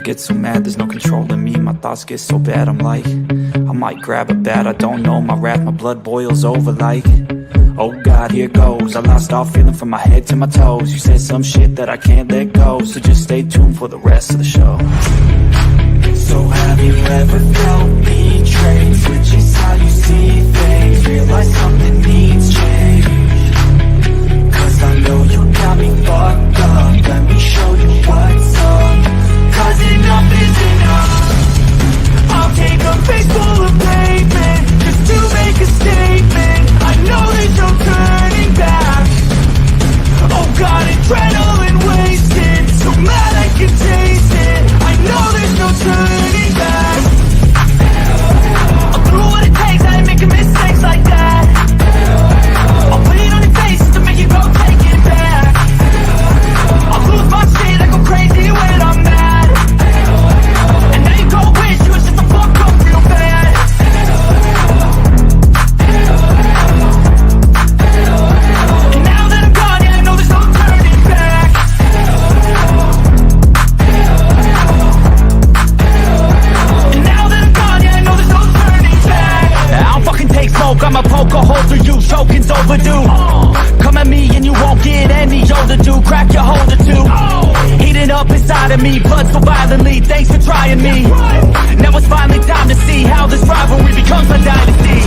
get so mad, there's no controlling me. My thoughts get so bad, I'm like, I might grab a bat, I don't know. My wrath, my blood boils over like, oh God, here goes. I lost all feeling from my head to my toes. You said some shit that I can't let go, so just stay tuned for the rest of the show. So have you ever felt betrayed? Switches how you see things, realize something needs change. Cause I know you got me fucked up, let me show you what's up. Cause enough is enough. I'll take a face full of pavement just to make a statement. I know there's no turning back. Oh God, adrenaline wasted, so mad I can taste it. I know there's no turning back. I'll do what it takes, I ain't making mistakes like that. I'll put it on your face to make you go take it back. I'll lose my shit, I go crazy when I'm mad. And now you go wish you was just a fuck up real bad. And now that I'm gone, yeah, I know there's no turning back. And now that I'm gone, yeah, I know there's no turning back. I don't fucking take smoke, I'ma poke a hole through you. Choking's overdue. Come at me and you won't get any older, dude. Crack your holder too. Heating up inside of me, blood so violently. Thanks for trying me. Now it's finally time to see how this rivalry becomes a dynasty.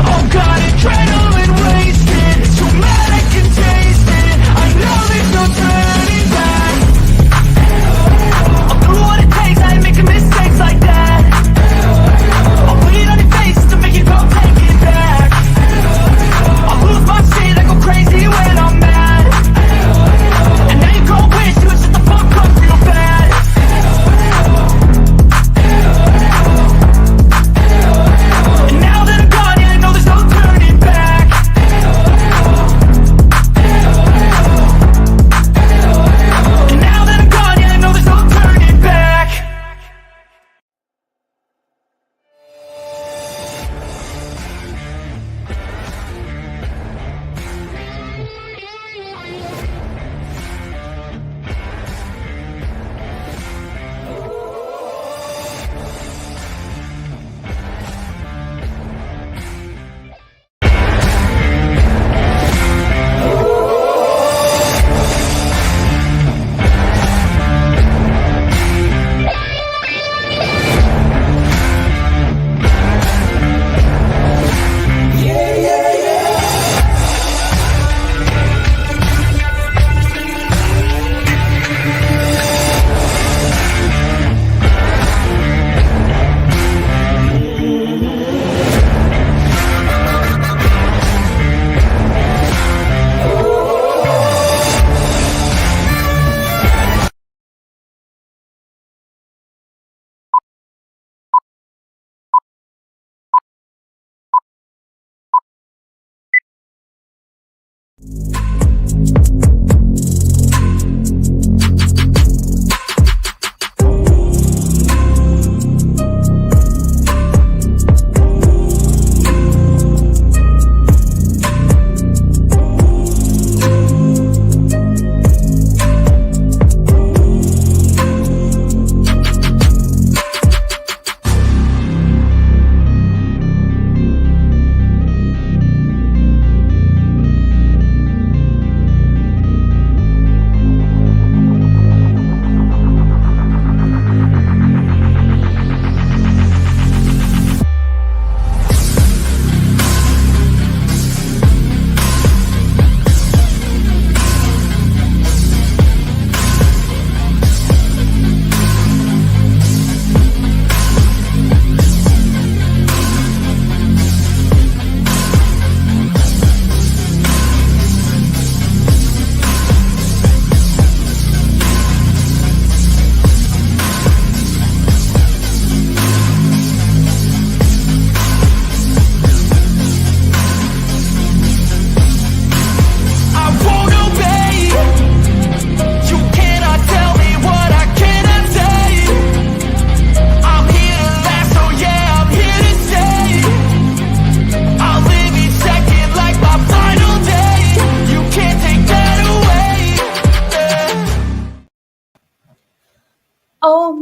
Oh God, adrenaline wasted, so mad I can taste it. I know there's no turning back. I'll do what it takes, I ain't making mistakes like that. I'll put it on your face to make you go take it back. I'll lose my shit, I go crazy when I'm mad. And now you go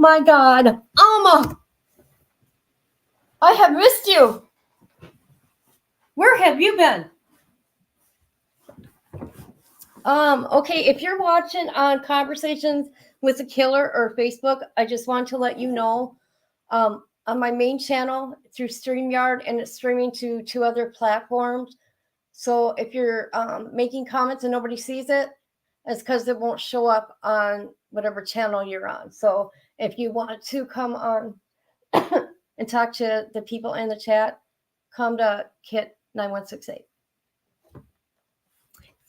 my God. Alma, I have missed you. Where have you been? Okay, if you're watching on Conversations with a Killer or Facebook, I just want to let you know on my main channel through StreamYard, and it's streaming to 2 other platforms. So if you're making comments and nobody sees it, it's because it won't show up on whatever channel you're on. So if you want to come on and talk to the people in the chat, come to Kit 9168.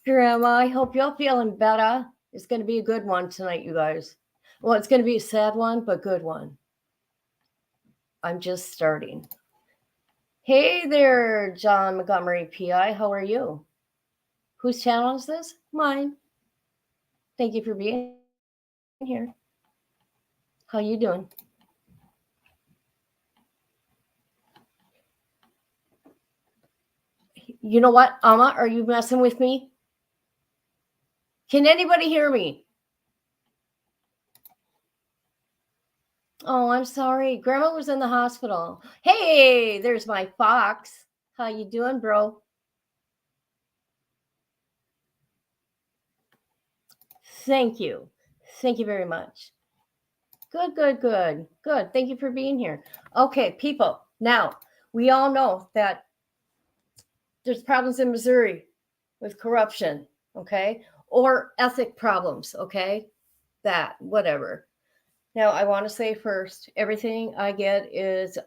Grandma, I hope you're feeling better. It's going to be a good one tonight, you guys. Well, it's going to be a sad one, but good one. I'm just starting. Hey there, John Montgomery PI. How are you? Whose channel is this? Mine. Thank you for being here. How you doing? You know what, Amma? Are you messing with me? Can anybody hear me? Oh, I'm sorry. Grandma was in the hospital. Hey, there's my fox. How you doing, bro? Thank you. Thank you very much. Good. Thank you for being here. Okay, people. Now, we all know that there's problems in Missouri with corruption, okay? Or ethic problems, okay? That, whatever. Now, I want to say first, everything I get is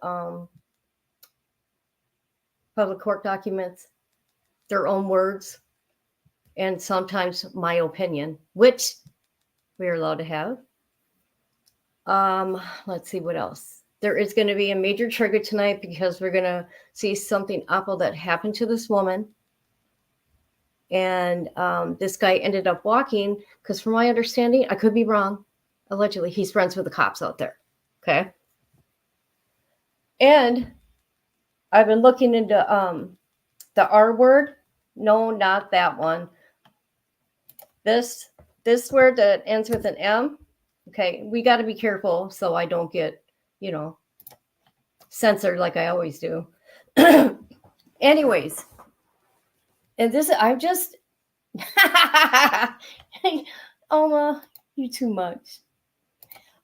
public court documents, their own words, and sometimes my opinion, which we're allowed to have. Let's see what else. There is going to be a major trigger tonight because we're going to see something awful that happened to this woman. And this guy ended up walking because, from my understanding, I could be wrong. Allegedly, he's friends with the cops out there. Okay. And I've been looking into the R word. No, not that one. This word that ends with an M. Okay, we got to be careful so I don't get, censored like I always do. Anyways, and this, I'm just, Oma, you too much.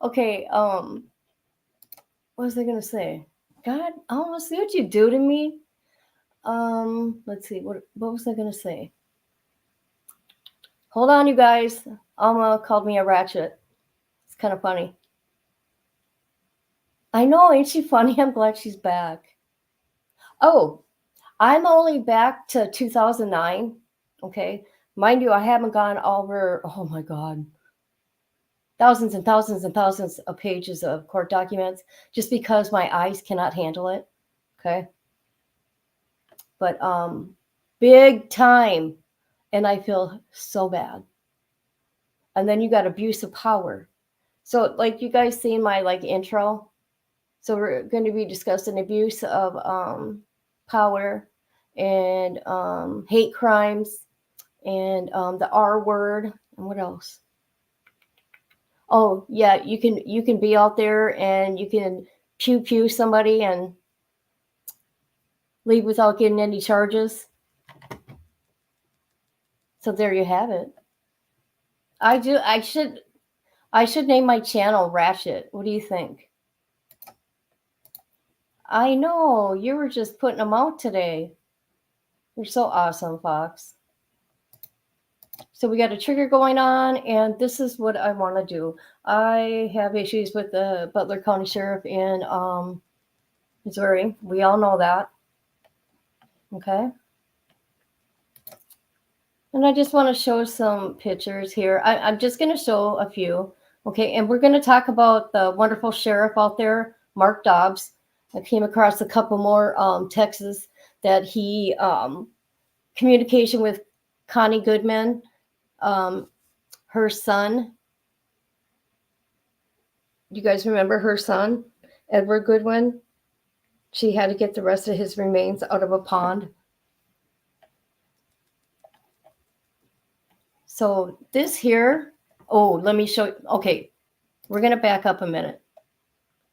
Okay, what was I gonna say? God, Oma, see what you do to me. Let's see, what was I gonna say? Hold on, you guys. Alma called me a ratchet. It's kind of funny. I know, ain't she funny? I'm glad she's back. Oh, I'm only back to 2009. Okay. Mind you, I haven't gone over, oh my God, thousands and thousands and thousands of pages of court documents just because my eyes cannot handle it. Okay. But big time. And I feel so bad. And then you got abuse of power. So like you guys seen my intro. So we're going to be discussing abuse of power and hate crimes and the R word and what else? Oh yeah, you can be out there and you can pew somebody and leave without getting any charges. So there you have it. I should name my channel Ratchet. What do you think? I know, you were just putting them out today. You're so awesome, Fox. So we got a trigger going on, and this is what I want to do. I have issues with the Butler County Sheriff in Missouri. We all know that. Okay. And I just want to show some pictures here. I'm just going to show a few. Okay. And we're going to talk about the wonderful sheriff out there, Mark Dobbs. I came across a couple more texts that he communication with Connie Goodman, her son. You guys remember her son, Edward Goodwin? She had to get the rest of his remains out of a pond. So this here, oh, let me show you. Okay, we're going to back up a minute.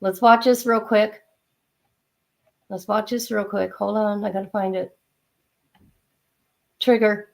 Let's watch this real quick. Hold on. I got to find it. Trigger.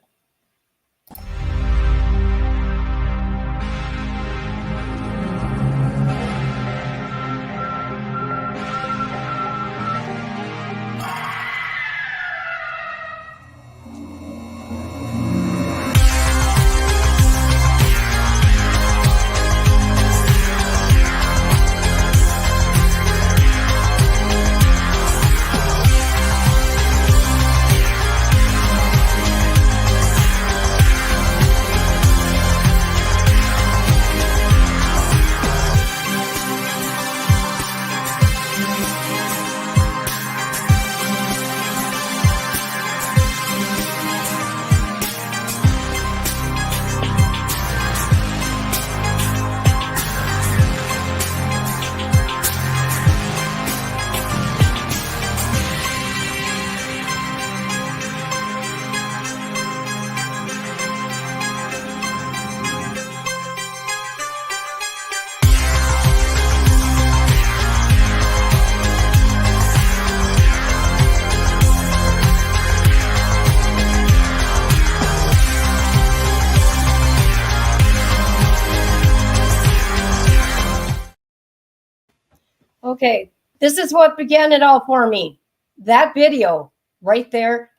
Okay, this is what began it all for me. That video right there,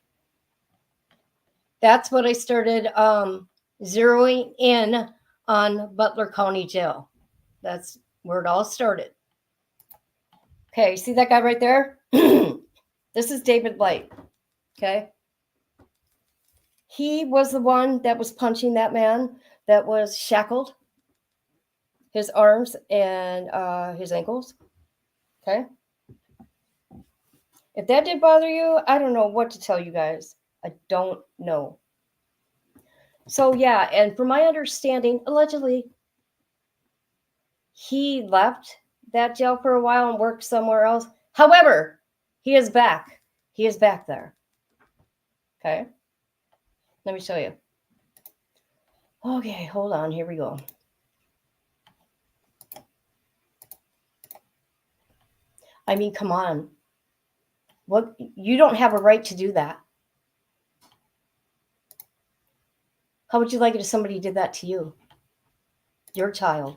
that's what I started zeroing in on Butler County Jail. That's where it all started. Okay, see that guy right there? This is David Light. Okay. He was the one that was punching that man that was shackled, his arms and his ankles. Okay. If that did bother you, I don't know what to tell you guys. I don't know. So, yeah, and from my understanding, allegedly, he left that jail for a while and worked somewhere else. However, he is back. He is back there. Okay. Let me show you. Okay, hold on. Here we go. I mean, come on. What? You don't have a right to do that. How would you like it if somebody did that to you? Your child,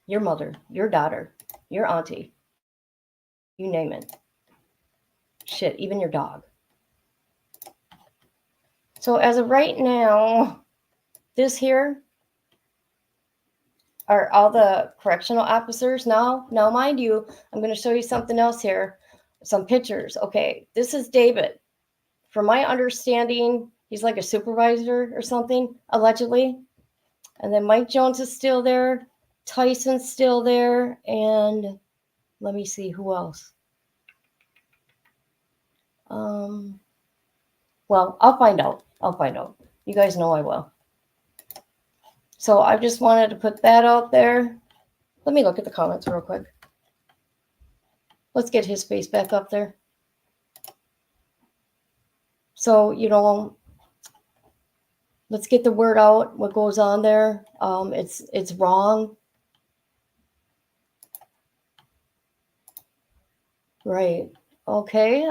your mother, your daughter, your auntie, you name it. Shit, even your dog. So as of right now, this here are all the correctional officers. Now, mind you, I'm going to show you something else here. Some pictures. Okay, this is David. From my understanding, he's like a supervisor or something, allegedly. And then Mike Jones is still there. Tyson's still there. And let me see who else. Well, I'll find out. You guys know I will. So I just wanted to put that out there. Let me look at the comments real quick. Let's get his face back up there. So, let's get the word out, what goes on there. It's wrong. Right. Okay.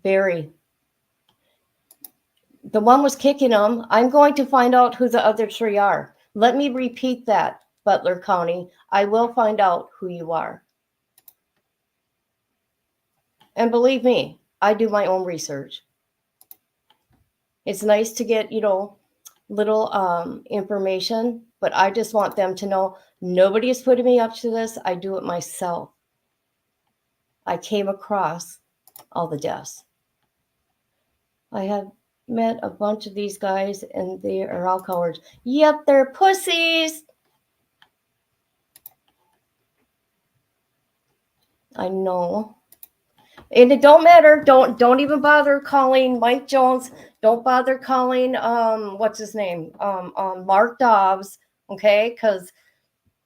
Barry. The one was kicking him. I'm going to find out who the other three are. Let me repeat that, Butler County. I will find out who you are. And believe me, I do my own research. It's nice to get, little information, but I just want them to know nobody is putting me up to this. I do it myself. I came across all the deaths. I have met a bunch of these guys and they are all cowards. Yep, they're pussies. I know. And it don't matter. Don't even bother calling Mike Jones. Don't bother calling what's his name? Mark Dobbs. Okay, because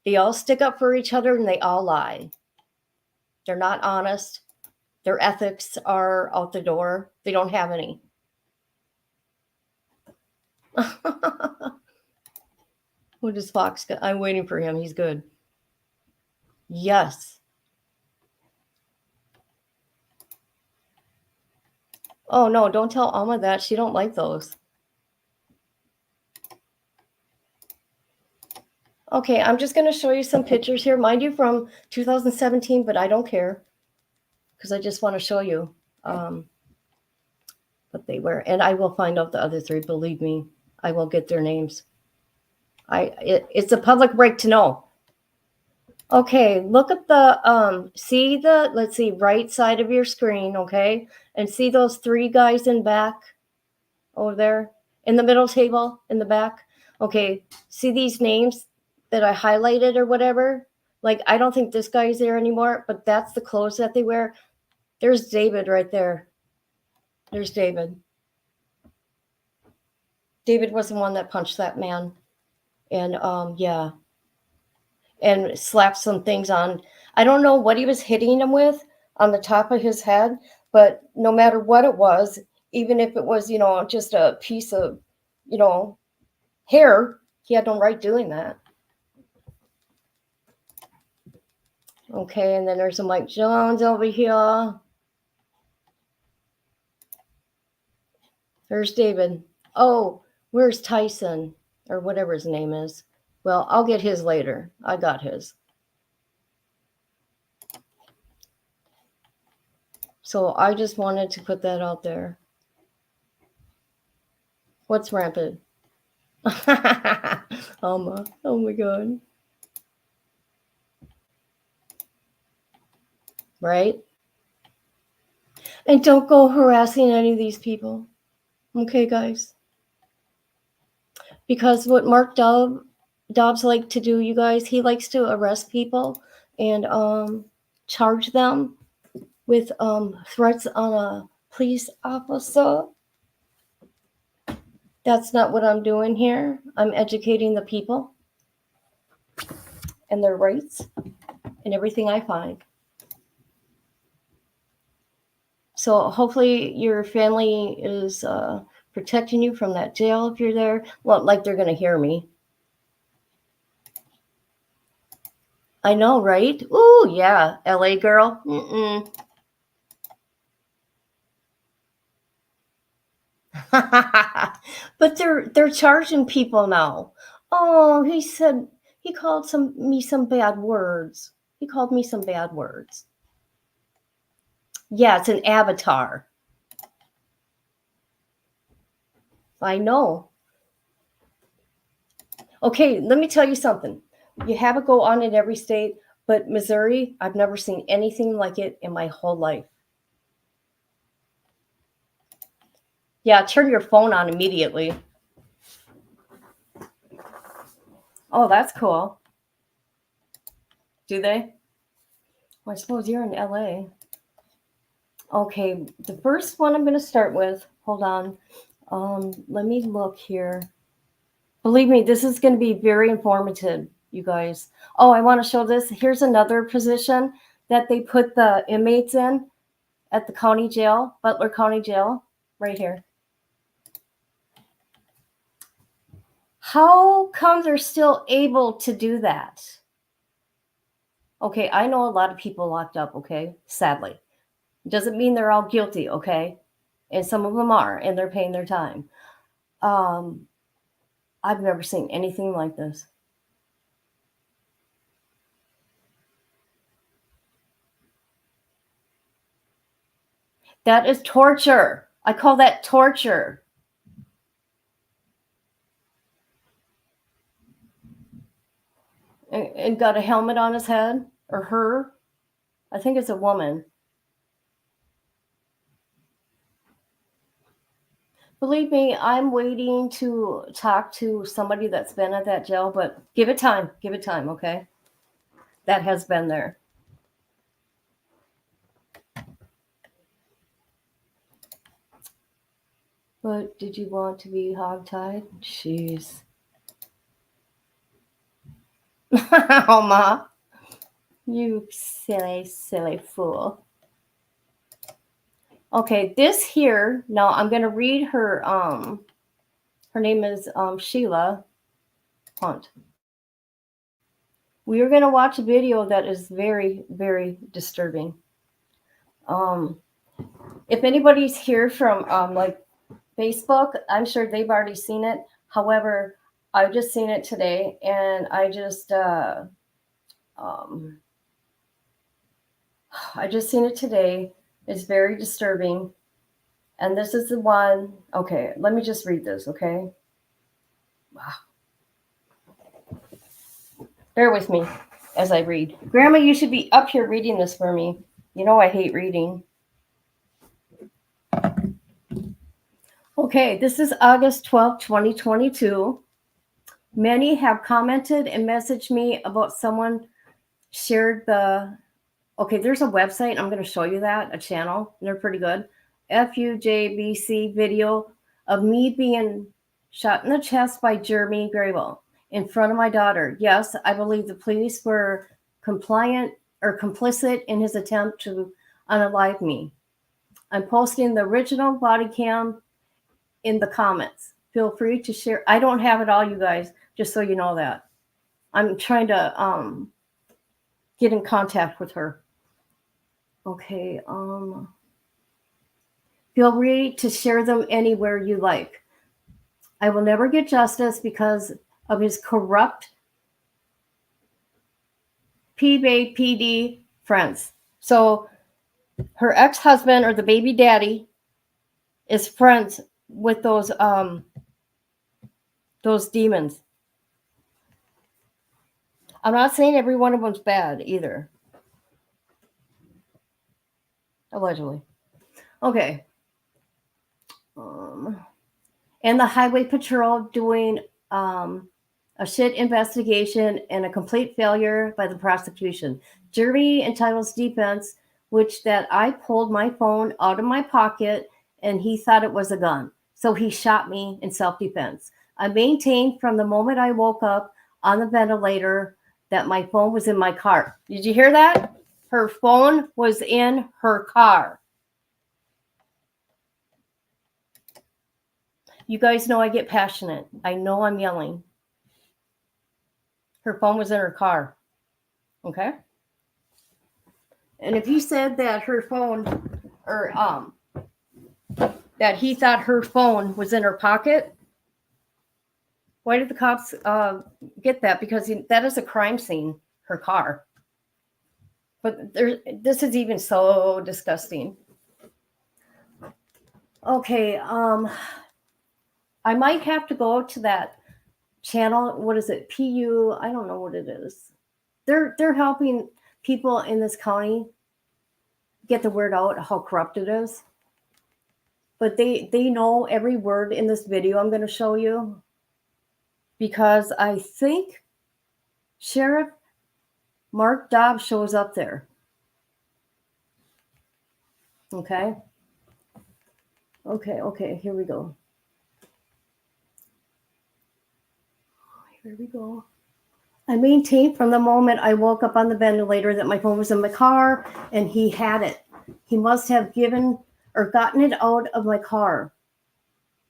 they all stick up for each other and they all lie. They're not honest. Their ethics are out the door. They don't have any. What is Fox? I'm waiting for him. He's good. Yes. Oh no, don't tell Alma that. She don't like those. Okay, I'm just going to show you some pictures here. Mind you, from 2017, but I don't care because I just want to show you what they wear. And I will find out the other three. Believe me, I will get their names. It's a public break to know. Okay, look at the see the let's see right side of your screen, okay, and see those three guys in back over there in the middle table in the back. Okay, see these names that I highlighted or whatever. Like I don't think this guy's there anymore, but that's the clothes that they wear. There's David right there. There's David. David was the one that punched that man, and yeah. And slapped some things on. I don't know what he was hitting him with on the top of his head, but no matter what it was, even if it was, just a piece of, hair, he had no right doing that. Okay, and then there's a Mike Jones over here. There's David. Oh, where's Tyson? Or whatever his name is. Well, I'll get his later. I got his. So I just wanted to put that out there. What's rampant? Alma. Oh my God. Right? And don't go harassing any of these people. Okay, guys? Because what Mark Dobbs like to do, you guys, he likes to arrest people and charge them with threats on a police officer. That's not what I'm doing here. I'm educating the people and their rights and everything I find. So hopefully your family is protecting you from that jail if you're there. Well, like they're going to hear me. I know, right? Ooh, yeah, LA girl. Mm-mm. But they're charging people now. Oh, he said he called me some bad words. He called me some bad words. Yeah, it's an avatar. I know. Okay, let me tell you something. You have it go on in every state, but Missouri, I've never seen anything like it in my whole life. Yeah, turn your phone on immediately. Oh, that's cool. Do they? Well, I suppose you're in LA. Okay, the first one I'm going to start with, hold on. Let me look here. Believe me, this is going to be very informative, you guys. Oh, I want to show this. Here's another position that they put the inmates in at the county jail, Butler County Jail, right here. How come they're still able to do that? Okay, I know a lot of people locked up, okay, sadly. Doesn't mean they're all guilty, okay? And some of them are, and they're paying their time. I've never seen anything like this. That is torture. I call that torture. And got a helmet on his head, or her. I think it's a woman. Believe me, I'm waiting to talk to somebody that's been at that jail, but give it time. Give it time, okay? That has been there. But did you want to be hogtied? Jeez. Oh, Ma. You silly, silly fool. Okay, this here, now I'm going to read her, her name is Sheila Hunt. We are going to watch a video that is very, very disturbing. If anybody's here from like Facebook, I'm sure they've already seen it. However, I've just seen it today, and I just seen it today. It's very disturbing, and this is the one. Okay, let me just read this. Okay, wow. Bear with me as I read. Grandma, you should be up here reading this for me. You know I hate reading. Okay, this is August 12th, 2022. Many have commented and messaged me about someone shared the. Okay, there's a website. I'm going to show you that, a channel. And they're pretty good. FUJBC video of me being shot in the chest by Jeremy Grable in front of my daughter. Yes, I believe the police were compliant or complicit in his attempt to unalive me. I'm posting the original body cam in the comments. Feel free to share. I don't have it all, you guys, just so you know that. I'm trying to get in contact with her. Okay, feel free to share them anywhere you like. I will never get justice because of his corrupt PBA PD friends. So her ex-husband or the baby daddy is friends with those demons. I'm not saying every one of them's bad either. Allegedly. Okay. And the highway patrol doing a shit investigation and a complete failure by the prosecution. Jury entitles defense, which that I pulled my phone out of my pocket and he thought it was a gun. So he shot me in self-defense. I maintained from the moment I woke up on the ventilator that my phone was in my car. Did you hear that? Her phone was in her car. You guys know I get passionate. I know I'm yelling. Her phone was in her car. Okay? And if he said that her phone, or that he thought her phone was in her pocket, why did the cops get that? Because that is a crime scene, her car. But this is even so disgusting. Okay, I might have to go to that channel. What is it? PU? I don't know what it is. They're helping people in this county get the word out how corrupt it is. But they know every word in this video I'm going to show you, because I think Sheriff Mark Dobbs shows up there. Okay, here we go. Here we go. I maintained from the moment I woke up on the ventilator that my phone was in my car, and he had it. He must have given or gotten it out of my car.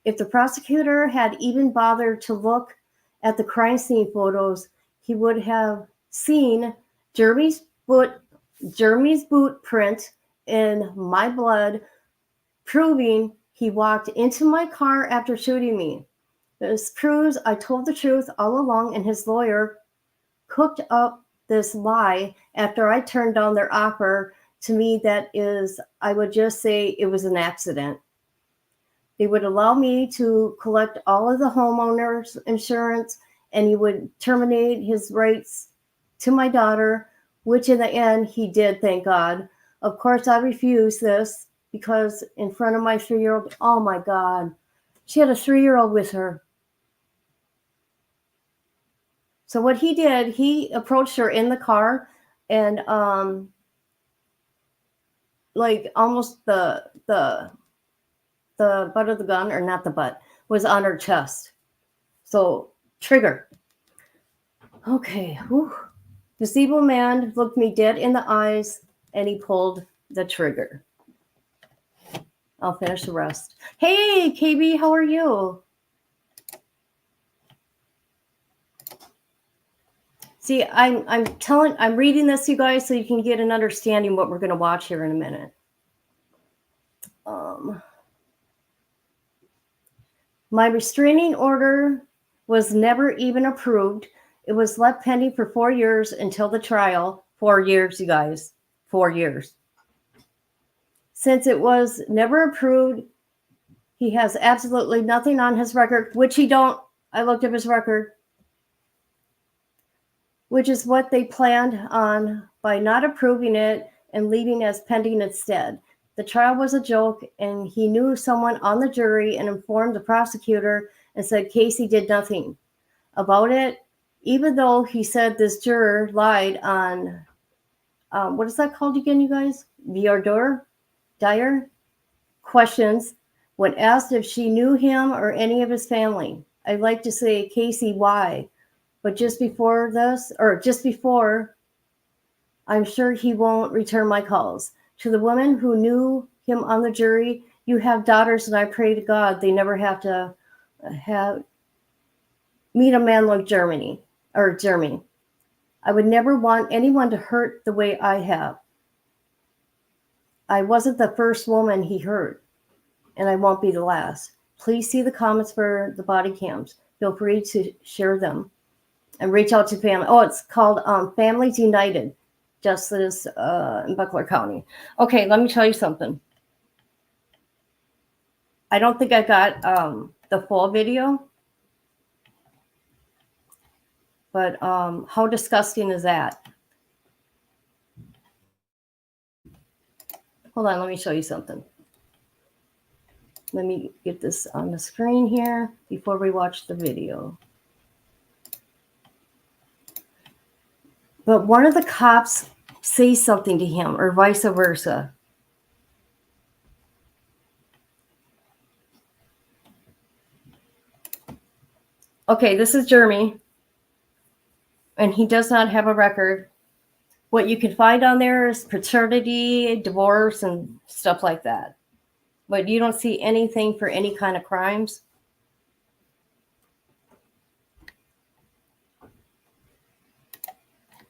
If the prosecutor had even bothered to look at the crime scene photos, he would have seen Jeremy's boot print in my blood, proving he walked into my car after shooting me. This proves I told the truth all along, and his lawyer cooked up this lie after I turned down their offer to me. That is, I would just say it was an accident. They would allow me to collect all of the homeowner's insurance, and he would terminate his rights to my daughter, which in the end he did, thank God. Of course, I refused this because in front of my 3-year-old, oh my God, she had a 3-year-old with her. So what he did, he approached her in the car, and like almost the butt of the gun, or not the butt, was on her chest. So trigger. Okay. Whew. This evil man looked me dead in the eyes, and he pulled the trigger. I'll finish the rest. Hey, KB, how are you? See, I'm reading this, you guys, so you can get an understanding what we're going to watch here in a minute. My restraining order was never even approved. It was left pending for 4 years until the trial. 4 years, you guys. 4 years. Since it was never approved, he has absolutely nothing on his record, which he don't. I looked up his record, which is what they planned on by not approving it and leaving as pending instead. The trial was a joke, and he knew someone on the jury and informed the prosecutor and said Casey did nothing about it, even though he said this juror lied on, what is that called again, you guys? Dire questions when asked if she knew him or any of his family. I'd like to say, Casey, why? But just before, I'm sure he won't return my calls. To the woman who knew him on the jury, you have daughters, and I pray to God they never have to meet a man like Jeremy. I would never want anyone to hurt the way I have. I wasn't the first woman he hurt, and I won't be the last. Please see the comments for the body cams. Feel free to share them and reach out to family. Oh, it's called Families United Justice in Butler County. Okay, let me tell you something. I don't think I got the full video, but how disgusting is that? Hold on, let me show you something. Let me get this on the screen here before we watch the video. But one of the cops says something to him, or vice versa. Okay, this is Jeremy, and he does not have a record. What you can find on there is paternity, divorce, and stuff like that. But you don't see anything for any kind of crimes.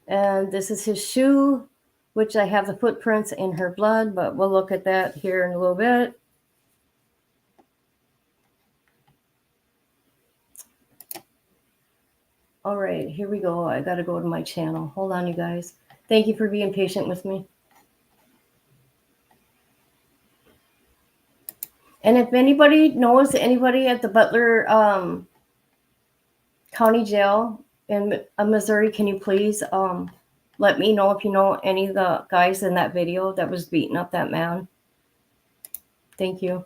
And this is his shoe, which I have the footprints in her blood, but we'll look at that here in a little bit. All right, here we go. I got to go to my channel. Hold on, you guys. Thank you for being patient with me. And if anybody knows anybody at the Butler County Jail in Missouri, can you please let me know if you know any of the guys in that video that was beating up that man? Thank you.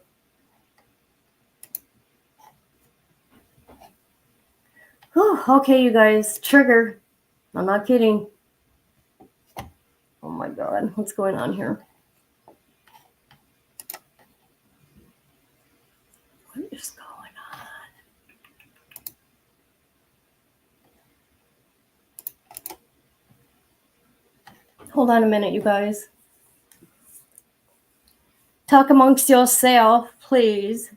Whew, okay, you guys. Trigger. I'm not kidding. Oh my God. What's going on here? What is going on? Hold on a minute, you guys. Talk amongst yourself, please.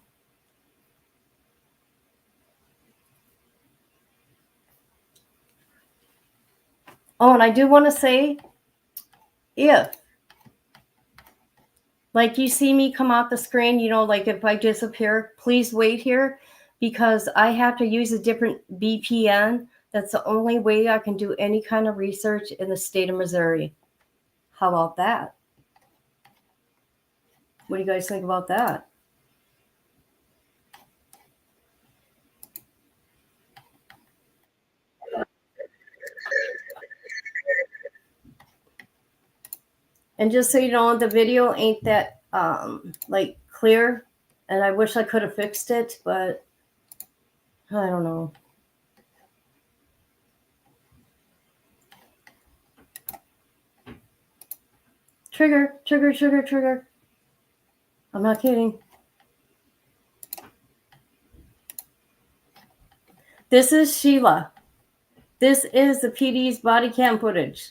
Oh, and I do want to say, if, like, you see me come off the screen, you know, like if I disappear, please wait here, because I have to use a different VPN. That's the only way I can do any kind of research in the state of Missouri. How about that? What do you guys think about that? And just so you know, the video ain't that like clear, and I wish I could have fixed it, but I don't know. Trigger, trigger, trigger, trigger. I'm not kidding. This is Sheila. This is the PD's body cam footage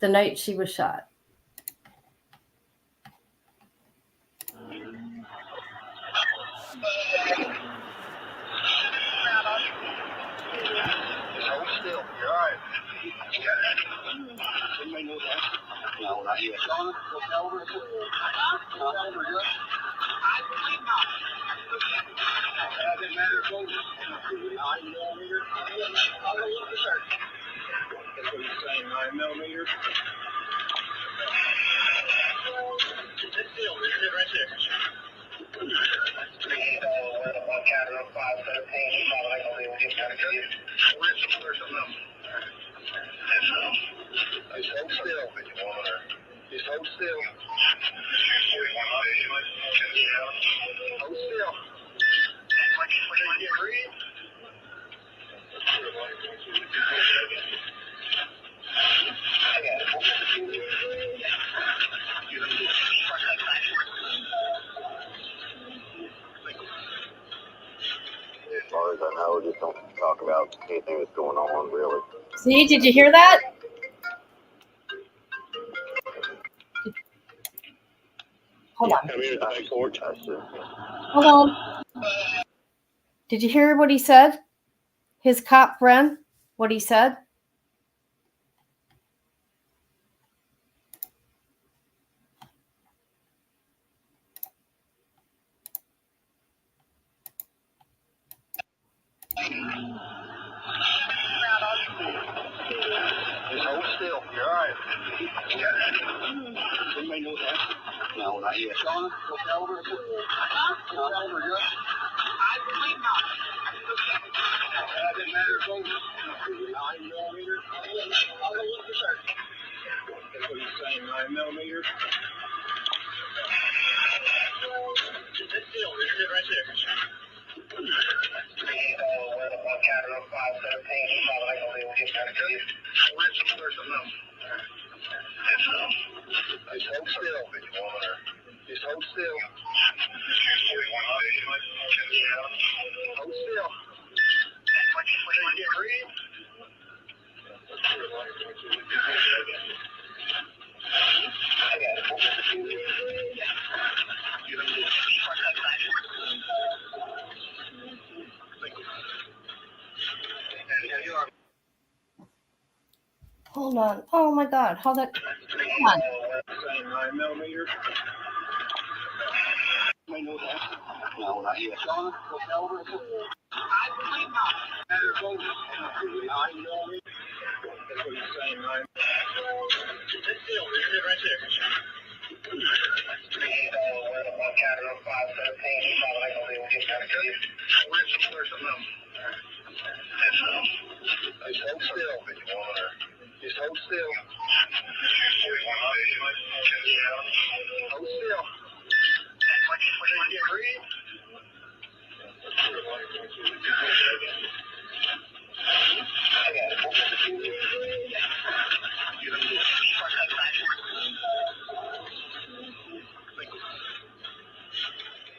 the night she was shot. Hold still. You're all right. No, not yet. Doesn't matter if it's 9mm. I'll go look at that. That's what he's saying, 9mm. This deal, this is right there. One counter of 517. You probably gonna be able to get down to you. Where's the number? Just hold still if you want her. Just hold still. Hold still. Breathe. As far as I know, just don't talk about anything that's going on, really. See, did you hear that? Hold on. Come here to the court. Hold on. Did you hear what he said? His cop friend, what he said? Just hold still. You're all right. Anybody know that? No, not yet. Shauna, go over. Go over, good. Doesn't matter if it's 9mm. I'll go look at that. That's what he's saying, 9mm. This deal, this is right there. One counter of 517. You probably gonna be able to get down to you. Where's the number? Just hold still if you want her. Just hold still. Hold still. Breathe. Hold on. Oh my God. How that? Come on. 9mm. No, not yet. Shauna, go over. That's what he's saying, 9mm. This deal, this is right there. One counter of 517. You probably gonna be able to get down to you. Where's the number? Just hold still if you want her. Just hold still. Hold still. Breathe.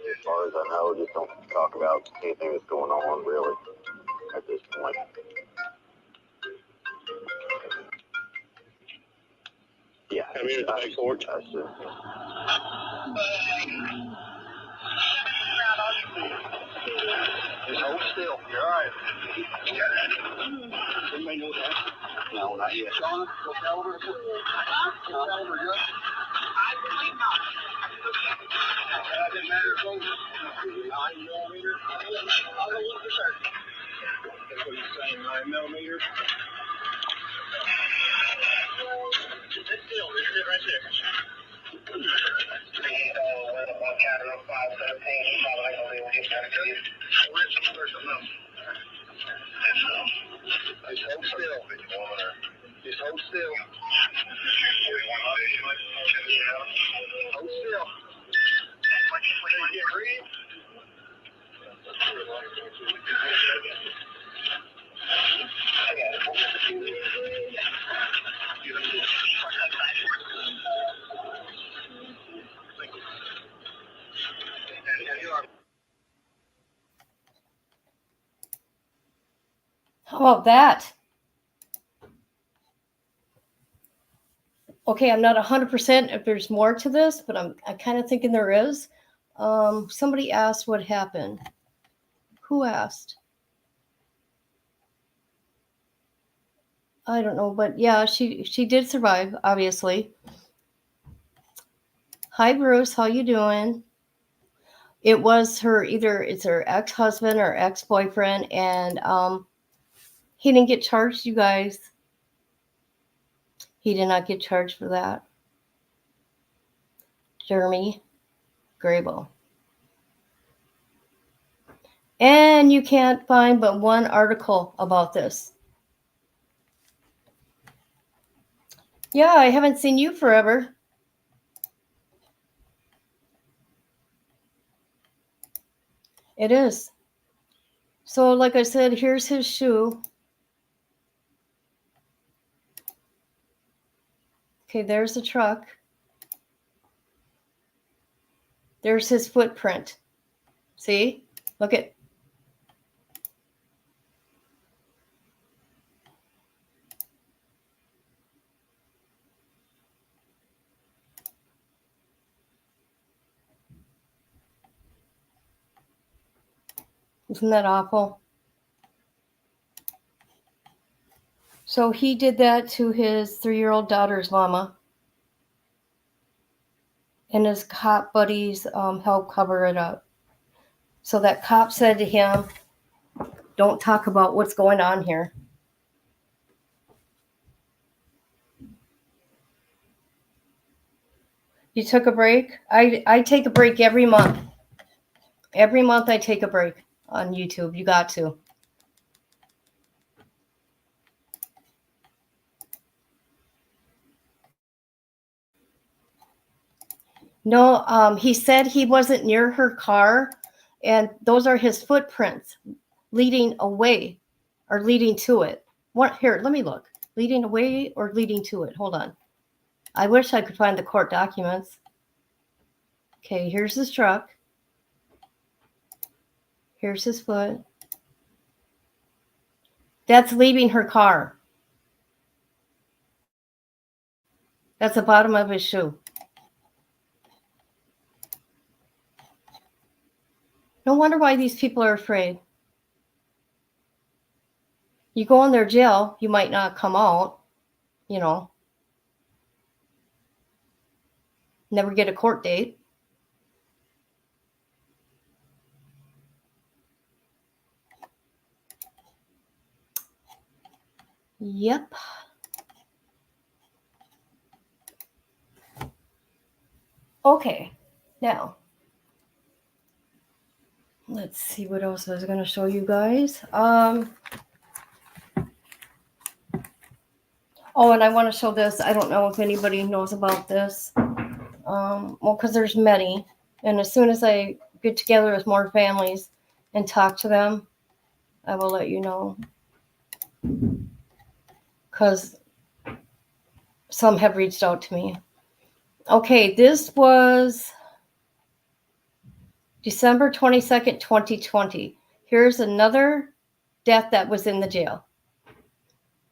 As far as I know, just don't talk about anything that's going on, really, at this point. Yeah, come here to the court. Just hold still. You're all right. Anybody know that? No, not yet. Shauna, go over. Go over, good. Doesn't matter if it's 9mm. I'll go look at that. That's what he's saying, 9mm. This deal, this is right there. One counter of 517. You probably gonna be able to get down to you. Where's the number? Just hold still if you want her. Just hold still. Hold still. Breathe. How about that? Okay, I'm not 100% if there's more to this, but I kind of thinking there is. Somebody asked what happened. Who asked? I don't know, but yeah, she did survive, obviously. Hi, Bruce. How you doing? It was it's her ex-husband or ex-boyfriend, and he didn't get charged, you guys. He did not get charged for that. Jeremy Grable. And you can't find but one article about this. Yeah, I haven't seen you forever. It is. So, like I said, here's his shoe. Okay, there's the truck. There's his footprint. See? Look at. Isn't that awful? So he did that to his 3-year-old daughter's mama. And his cop buddies helped cover it up. So that cop said to him, don't talk about what's going on here. You took a break? I take a break every month. Every month I take a break on YouTube. You got to. No, he said he wasn't near her car, and those are his footprints leading away or leading to it. What here? Let me look. Leading away or leading to it? Hold on. I wish I could find the court documents. Okay, here's his truck. Here's his foot. That's leaving her car. That's the bottom of his shoe. No wonder why these people are afraid. You go in their jail, you might not come out, you know. Never get a court date. Yep. Okay, now let's see what else I was going to show you guys. Oh, and I want to show this. I don't know if anybody knows about this. Well, because there's many, and as soon as I get together with more families and talk to them, I will let you know. Because some have reached out to me. Okay, this was December 22nd, 2020. Here's another death that was in the jail.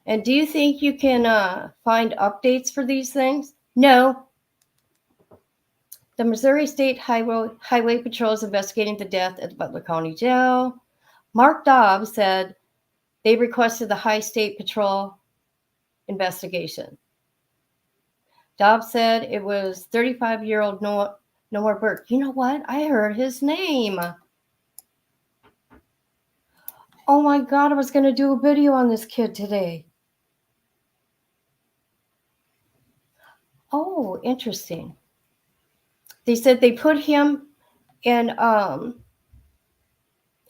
And do you think you can find updates for these things? No. The Missouri State Highway Patrol is investigating the death at the Butler County Jail. Mark Dobbs said they requested the High State Patrol investigation. Dobbs said it was 35-year-old Noah Burke. You know what? I heard his name. Oh my God, I was going to do a video on this kid today. Oh, interesting. They said they put him in,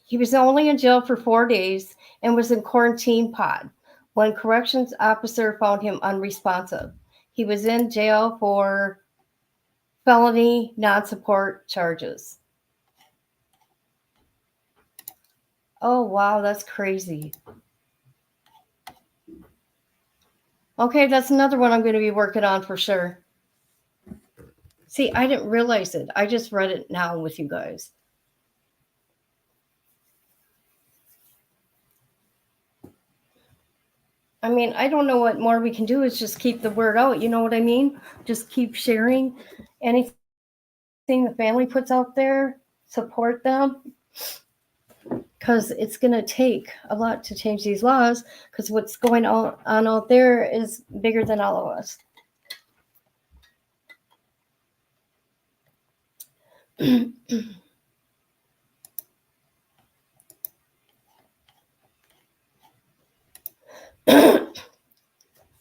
he was only in jail for 4 days and was in quarantine pod when corrections officer found him unresponsive. He was in jail for felony non-support charges. Oh, wow, that's crazy. Okay, that's another one I'm going to be working on for sure. See, I didn't realize it. I just read it now with you guys. I mean, I don't know what more we can do is just keep the word out. You know what I mean? Just keep sharing anything the family puts out there. Support them. because it's going to take a lot to change these laws, because what's going on out there is bigger than all of us.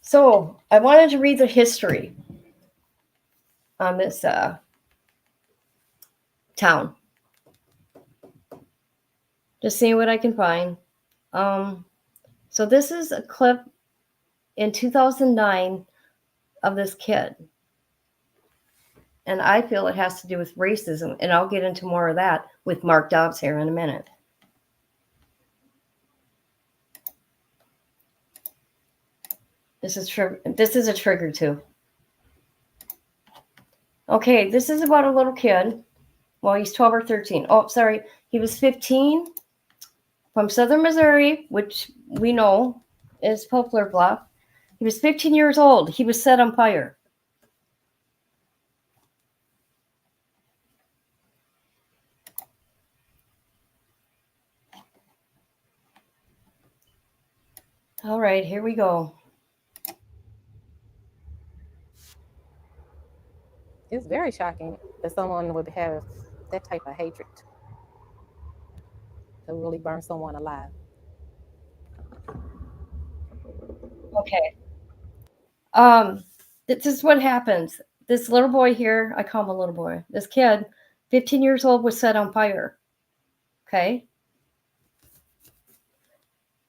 So I wanted to read the history on this town. Just seeing what I can find. So this is a clip in 2009 of this kid. And I feel it has to do with racism. And I'll get into more of that with Mark Dobbs here in a minute. This is a trigger too. Okay, this is about a little kid. Well, he's 12 or 13. Oh, sorry. He was 15 from Southern Missouri, which we know is Poplar Bluff. He was 15 years old. He was set on fire. All right, here we go. It's very shocking that someone would have that type of hatred to really burn someone alive. Okay. This is what happens. This little boy here, I call him a little boy. This kid, 15 years old, was set on fire. Okay.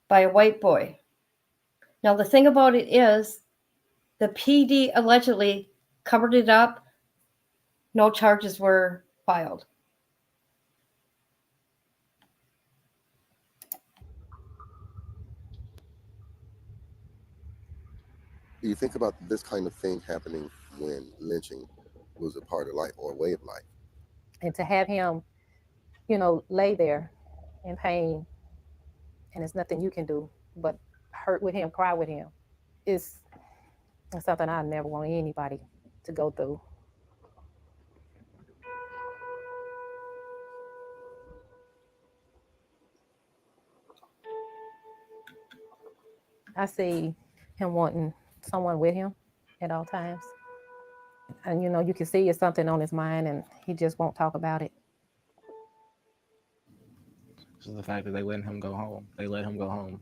By a white boy. Now, the thing about it is the PD allegedly covered it up. No charges were filed. You think about this kind of thing happening when lynching was a part of life or a way of life. And to have him, lay there in pain, and there's nothing you can do but hurt with him, cry with him, is something I never want anybody to go through. I see him wanting someone with him at all times. And, you can see it's something on his mind and he just won't talk about it. This is the fact that they let him go home. They let him go home.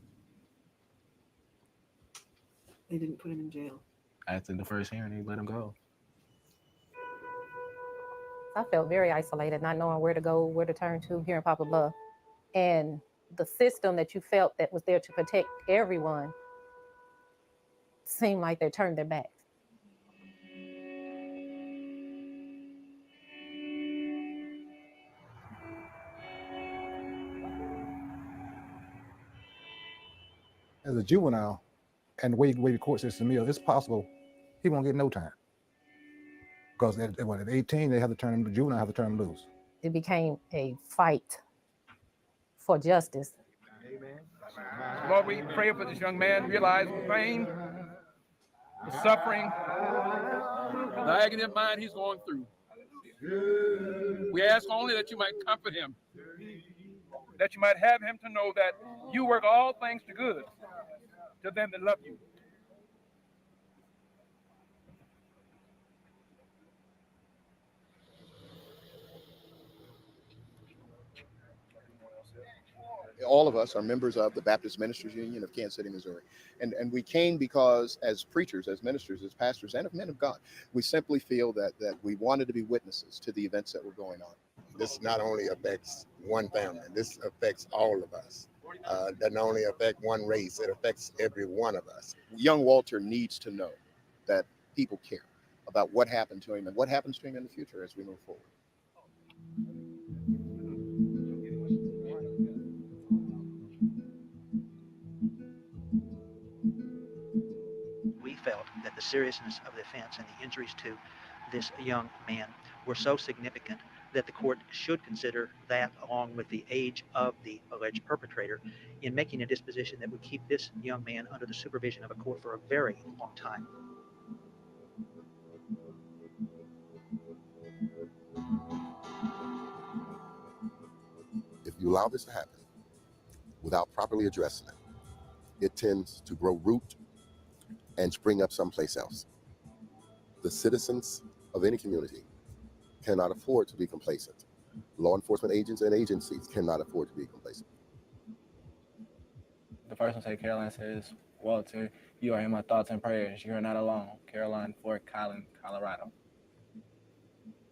They didn't put him in jail. After the first hearing, they let him go. I felt very isolated, not knowing where to go, where to turn to here in Poplar Bluff. And the system that you felt that was there to protect everyone seemed like they turned their backs. As a juvenile, and the way the court system is, it's possible he won't get no time. Because at 18, they have to turn him to juvenile, have to turn him loose. It became a fight for justice. Amen. Lord, we pray for this young man, realize the pain, the suffering, the agony of mind he's going through. We ask only that you might comfort him, that you might have him to know that you work all things to good to them that love you. All of us are members of the Baptist Ministers Union of Kansas City, Missouri. And we came because as preachers, as ministers, as pastors, and as men of God, we simply feel that we wanted to be witnesses to the events that were going on. This not only affects one family, this affects all of us. Doesn't only affect one race, it affects every one of us. Young Walter needs to know that people care about what happened to him and what happens to him in the future as we move forward. We felt that the seriousness of the offense and the injuries to this young man were so significant that the court should consider that, along with the age of the alleged perpetrator, in making a disposition that would keep this young man under the supervision of a court for a very long time. If you allow this to happen, without properly addressing it, it tends to grow root and spring up someplace else. The citizens of any community cannot afford to be complacent. Law enforcement agents and agencies cannot afford to be complacent. The first one say Caroline says, Walter, you are in my thoughts and prayers. You are not alone. Caroline, Fort Collins, Colorado.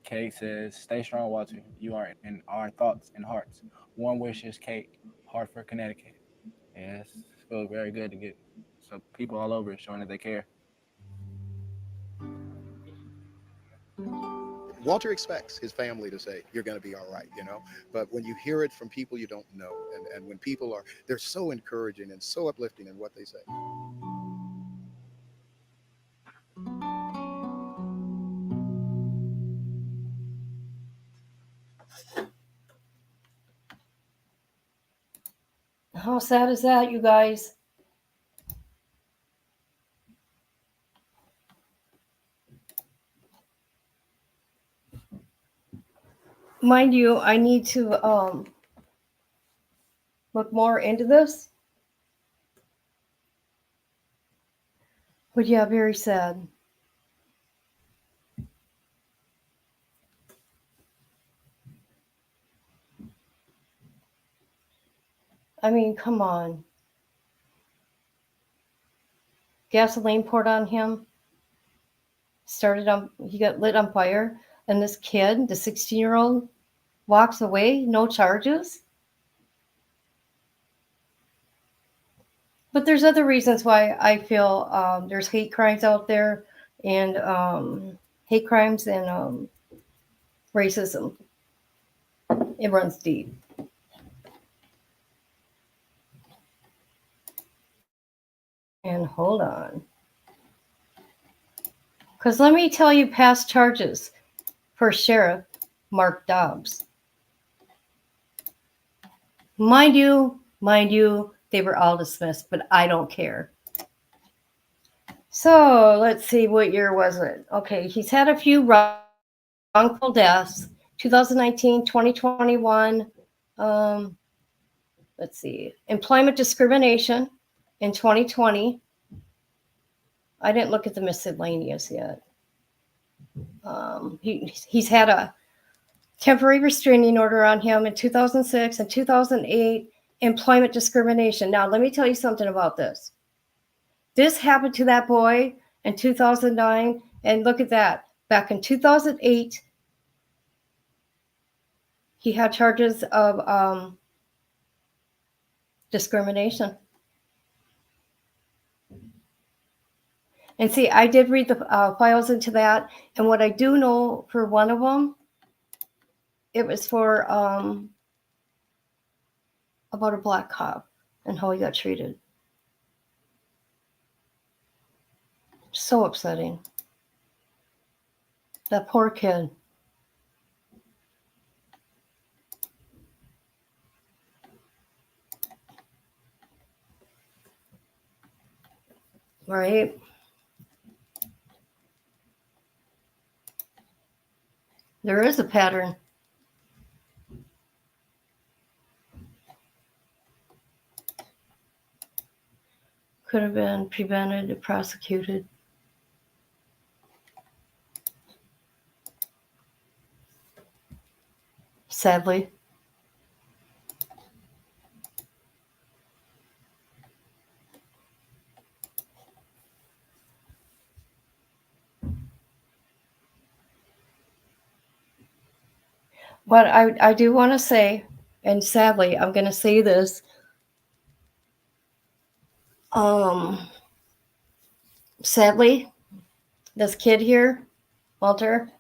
Kate says, stay strong, Walter. You are in our thoughts and hearts. Warm wishes, Kate, Hartford, Connecticut. Yes, it feels very good to get some people all over showing that they care. Walter expects his family to say, you're going to be all right, but when you hear it from people you don't know, and when people they're so encouraging and so uplifting in what they say. How sad is that, you guys? Mind you, I need to look more into this. But yeah, very sad. I mean, come on. Gasoline poured on him. He got lit on fire. And this kid, the 16-year-old, walks away, no charges. But there's other reasons why I feel there's hate crimes out there, and hate crimes and racism. It runs deep. And hold on. Because let me tell you past charges for Sheriff Mark Dobbs. Mind you, they were all dismissed, but I don't care. So let's see, what year was it? Okay, he's had a few wrongful deaths. 2019, 2021. Let's see, employment discrimination in 2020. I didn't look at the miscellaneous yet. He's had a temporary restraining order on him in 2006 and 2008, employment discrimination. Now, let me tell you something about this. This happened to that boy in 2009, and look at that. Back in 2008, he had charges of discrimination. And see, I did read the files into that, and what I do know for one of them, it was for about a black cop and how he got treated. So upsetting. That poor kid. Right? There is a pattern. Could have been prevented and prosecuted. Sadly. But I do want to say, and sadly, I'm going to say this. Sadly, this kid here, Walter,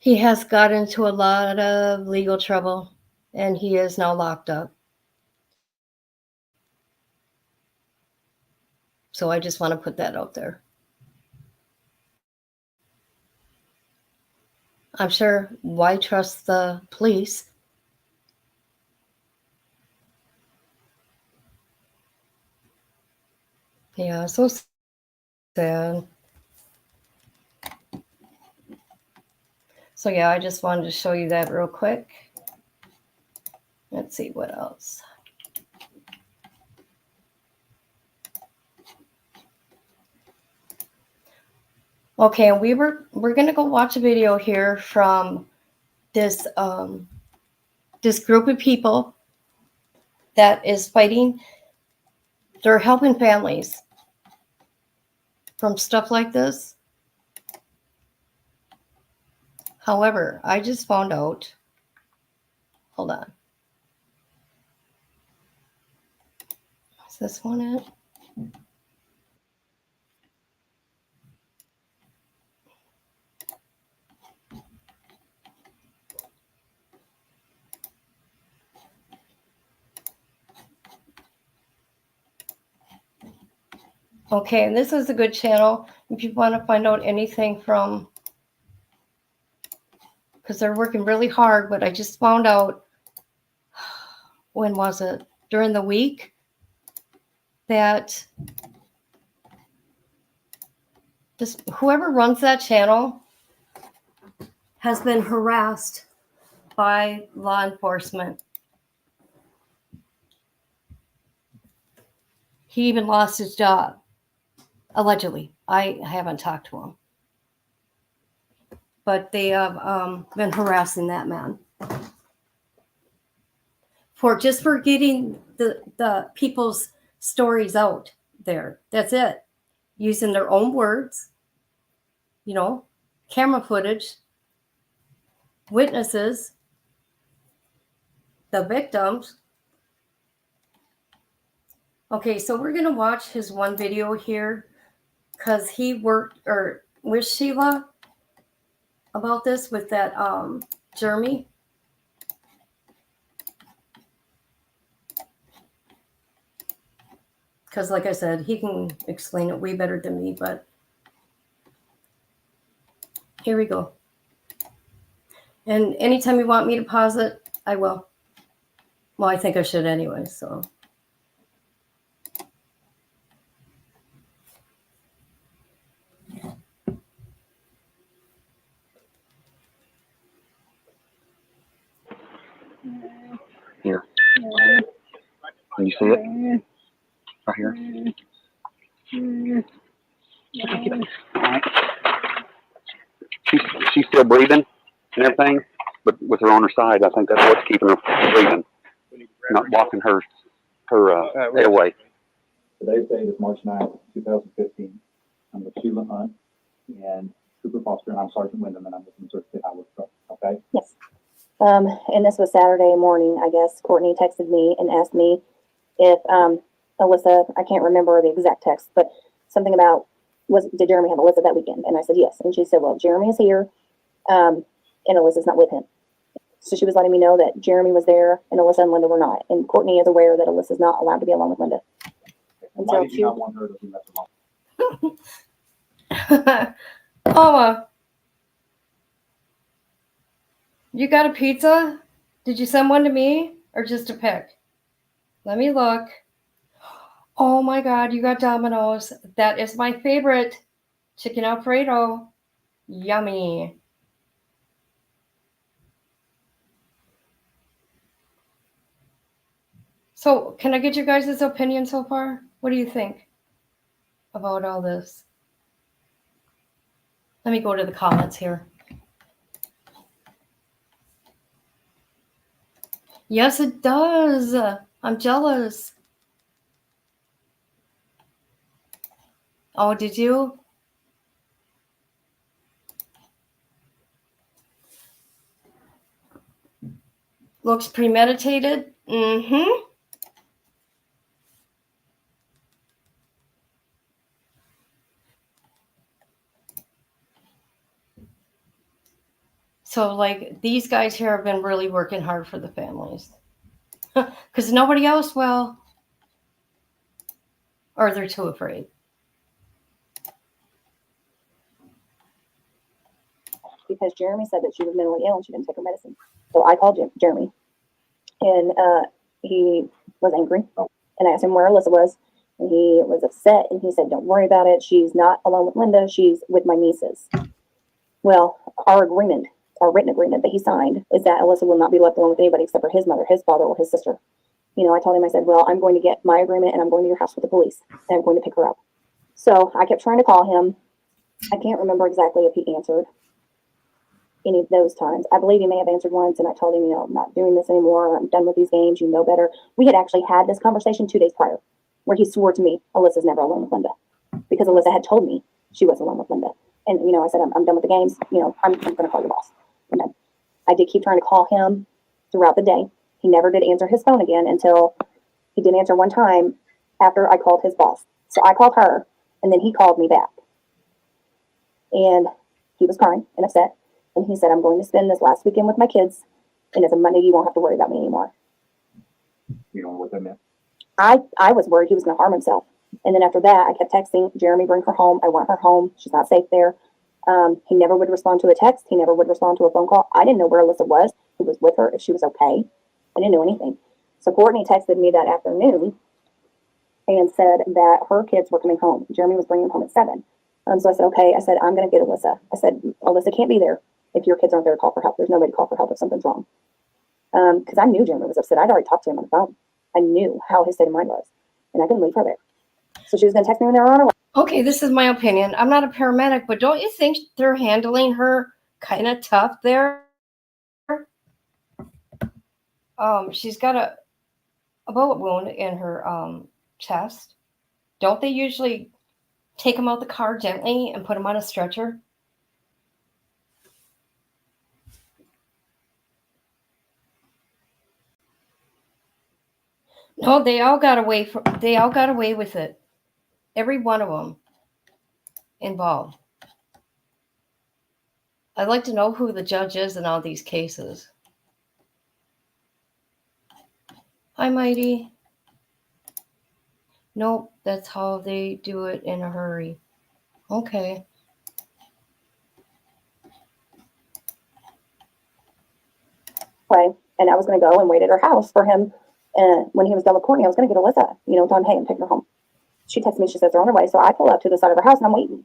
he has got into a lot of legal trouble, and he is now locked up. So I just want to put that out there. I'm sure, why trust the police? Yeah, so sad. So yeah, I just wanted to show you that real quick. Let's see what else. Okay, and we're gonna go watch a video here from this this group of people that is fighting. They're helping families from stuff like this. However, I just found out. Hold on. Is this one it? Okay, and this is a good channel if you want to find out anything from, because they're working really hard, but I just found out, when was it? During the week, that this, whoever runs that channel has been harassed by law enforcement. He even lost his job, allegedly. I haven't talked to him. But they have been harassing that man for getting the people's stories out there. That's it. Using their own words, you know, camera footage, witnesses, the victims. Okay, so we're gonna watch his one video here because he worked or with Sheila about this with that Jeremy. Because like I said, he can explain it way better than me, but here we go. And anytime you want me to pause it, I will. Well, I think I should anyway, so. Here. Can you see it? Right here. She's still breathing and everything, but with her on her side, I think that's what's keeping her breathing, not blocking her airway. Today's date is March 9th, 2015. I'm with Sheila Hunt and Cooper Foster, and I'm Sergeant Wyndham, and I'm with the Missouri State Highway Patrol. Okay? Yes. And this was Saturday morning, I guess. Courtney texted me and asked me if Alyssa, I can't remember the exact text, but something about, did Jeremy have Alyssa that weekend? And I said yes. And she said, well, Jeremy is here, and Alyssa's not with him. So she was letting me know that Jeremy was there and Alyssa and Linda were not. And Courtney is aware that Alyssa's not allowed to be alone with Linda. Why did you not want her to be left alone? Mama, you got a pizza? Did you send one to me or just a pic? Let me look. Oh my God, you got Domino's. That is my favorite. Chicken Alfredo. Yummy. So, can I get you guys' opinion so far? What do you think about all this? Let me go to the comments here. Yes, it does. I'm jealous. Oh, did you? Looks premeditated. Mm-hmm. So, like, these guys here have been really working hard for the families. Because nobody else will. Or they're too afraid. Because Jeremy said that she was mentally ill and she didn't take her medicine. So I called Jeremy, and he was angry. And I asked him where Alyssa was, and he was upset. And he said, "Don't worry about it. She's not alone with Linda. She's with my nieces." Well, our agreement our written agreement that he signed is that Alyssa will not be left alone with anybody except for his mother, his father, or his sister. You know, I told him, I said, well, I'm going to get my agreement and I'm going to your house with the police and I'm going to pick her up. So I kept trying to call him. I can't remember exactly if he answered any of those times. I believe he may have answered once, and I told him, you know, I'm not doing this anymore. I'm done with these games. You know better. We had actually had this conversation 2 days prior where he swore to me, Alyssa's never alone with Linda, because Alyssa had told me she was alone with Linda. And, you know, I said, I'm done with the games. You know, I'm going to call your boss. And I did keep trying to call him throughout the day. He never did answer his phone again until he did answer one time after I called his boss. So I called her, and then he called me back. And he was crying and upset. And he said, I'm going to spend this last weekend with my kids. And as a Monday, you won't have to worry about me anymore. You know what that meant? I was worried he was going to harm himself. And then after that, I kept texting, Jeremy, bring her home. I want her home. She's not safe there. He never would respond to a text. He never would respond to a phone call. I didn't know where Alyssa was, who was with her, if she was okay. I didn't know anything. So Courtney texted me that afternoon and said that her kids were coming home. Jeremy was bringing them home at 7. So I said, okay. I said, I'm going to get Alyssa. I said, Alyssa can't be there if your kids aren't there to call for help. There's nobody to call for help if something's wrong. Because I knew Jeremy was upset. I'd already talked to him on the phone. I knew how his state of mind was. And I couldn't leave her there. So she was going to text me when they were on her way. Okay, this is my opinion. I'm not a paramedic, but don't you think they're handling her kind of tough there? She's got a bullet wound in her chest. Don't they usually take them out the car gently and put them on a stretcher? No, they all got away with it. Every one of them involved. I'd like to know who the judge is in all these cases. Hi, Mighty. Nope, that's how they do it in a hurry. Okay. And I was going to go and wait at her house for him. And when he was done with Courtney, I was going to get Alyssa, you know, tell him, hey, I'm taking her home. She texted me, she says they're on her way. So I pull up to the side of her house and I'm waiting.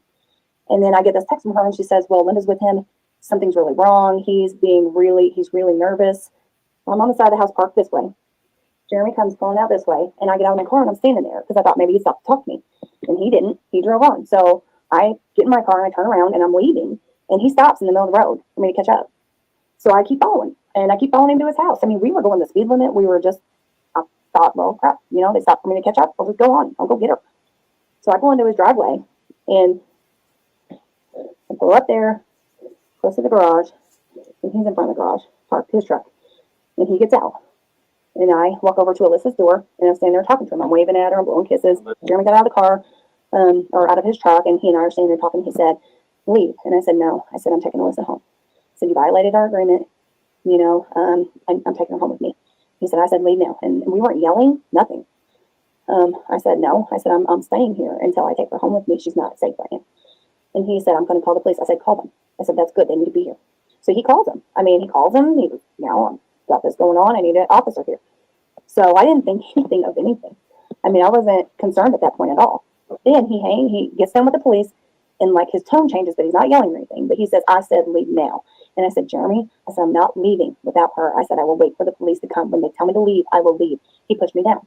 And then I get this text from her and she says, well, Linda's with him. Something's really wrong. He's really nervous. I'm on the side of the house parked this way. Jeremy comes pulling out this way, and I get out of my car and I'm standing there because I thought maybe he'd stop to talk to me. And he didn't. He drove on. So I get in my car and I turn around and I'm leaving. And he stops in the middle of the road for me to catch up. So I keep following. And I keep following him to his house. I mean, we were going the speed limit. We were just, I thought, well, crap, you know, they stopped for me to catch up. I'll just go on. I'll go get her. So I pull into his driveway and I pull up there, close to the garage, and he's in front of the garage, parked his truck. And he gets out. And I walk over to Alyssa's door, and I'm standing there talking to him. I'm waving at her, I'm blowing kisses. Jeremy got out of the car, or out of his truck, and he and I are standing there talking. He said, leave. And I said, no. I said, I'm taking Alyssa home. I said, you violated our agreement. You know, I'm taking her home with me. He said, I said, leave now. And we weren't yelling, nothing. I said, no. I said, I'm staying here until I take her home with me. She's not safe right now. And he said, I'm going to call the police. I said, call them. I said, that's good. They need to be here. So he calls them. I mean, he calls them. He goes, now I've got this going on. I need an officer here. So I didn't think anything of anything. I mean, I wasn't concerned at that point at all. Then he gets done with the police, and like his tone changes, but he's not yelling or anything. But he says, I said, leave now. And I said, Jeremy, I said, I'm not leaving without her. I said, I will wait for the police to come. When they tell me to leave, I will leave. He pushed me down.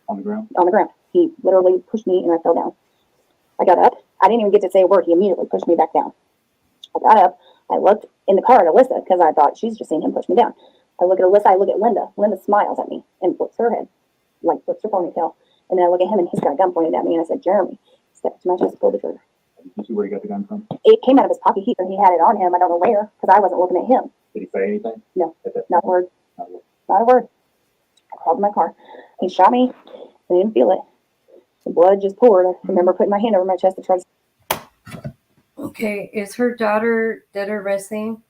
On the ground? On the ground. He literally pushed me and I fell down. I got up. I didn't even get to say a word. He immediately pushed me back down. I got up. I looked in the car at Alyssa because I thought she's just seen him push me down. I look at Alyssa. I look at Linda. Linda smiles at me and flips her head, like flips her ponytail. And then I look at him and he's got a gun pointed at me. And I said, Jeremy, step to my chest, pull the trigger. Did you see where he got the gun from? It came out of his pocket. He had it on him. I don't know where because I wasn't looking at him. Did he say anything? No, not a word. Not a word. I called my car. He shot me. I didn't feel it. The blood just poured. I remember putting my hand over my chest to try to. Okay, is her daughter dead or missing?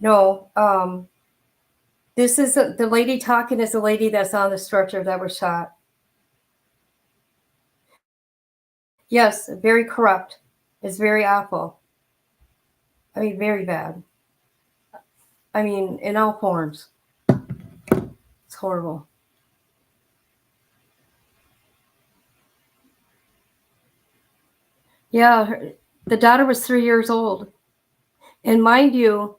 No. This is the lady talking is the lady that's on the stretcher that was shot. Yes, very corrupt. It's very awful. I mean, very bad. I mean, in all forms. It's horrible. Yeah, the daughter was 3 years old. And mind you,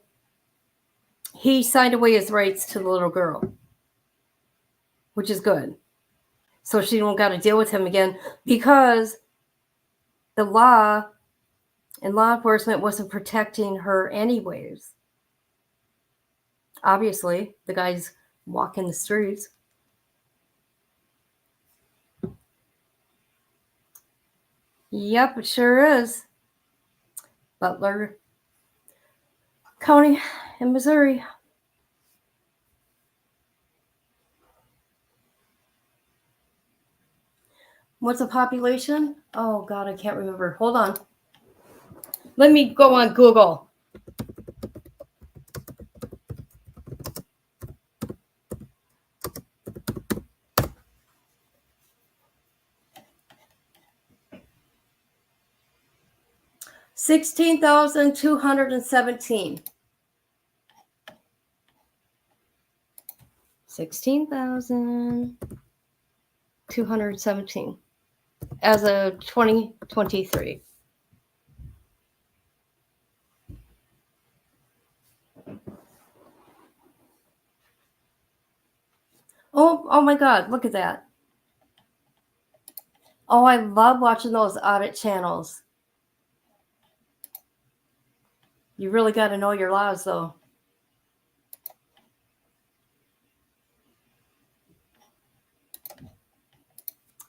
he signed away his rights to the little girl, which is good. So she don't got to deal with him again because the law and law enforcement wasn't protecting her anyways. Obviously, the guy's walking the streets. Yep, it sure is. Butler County in Missouri. What's the population? Oh, God, I can't remember. Hold on. Let me go on Google. $16,217. 16,217 as of 2023. Oh my God, look at that. Oh, I love watching those audit channels. You really got to know your laws, though.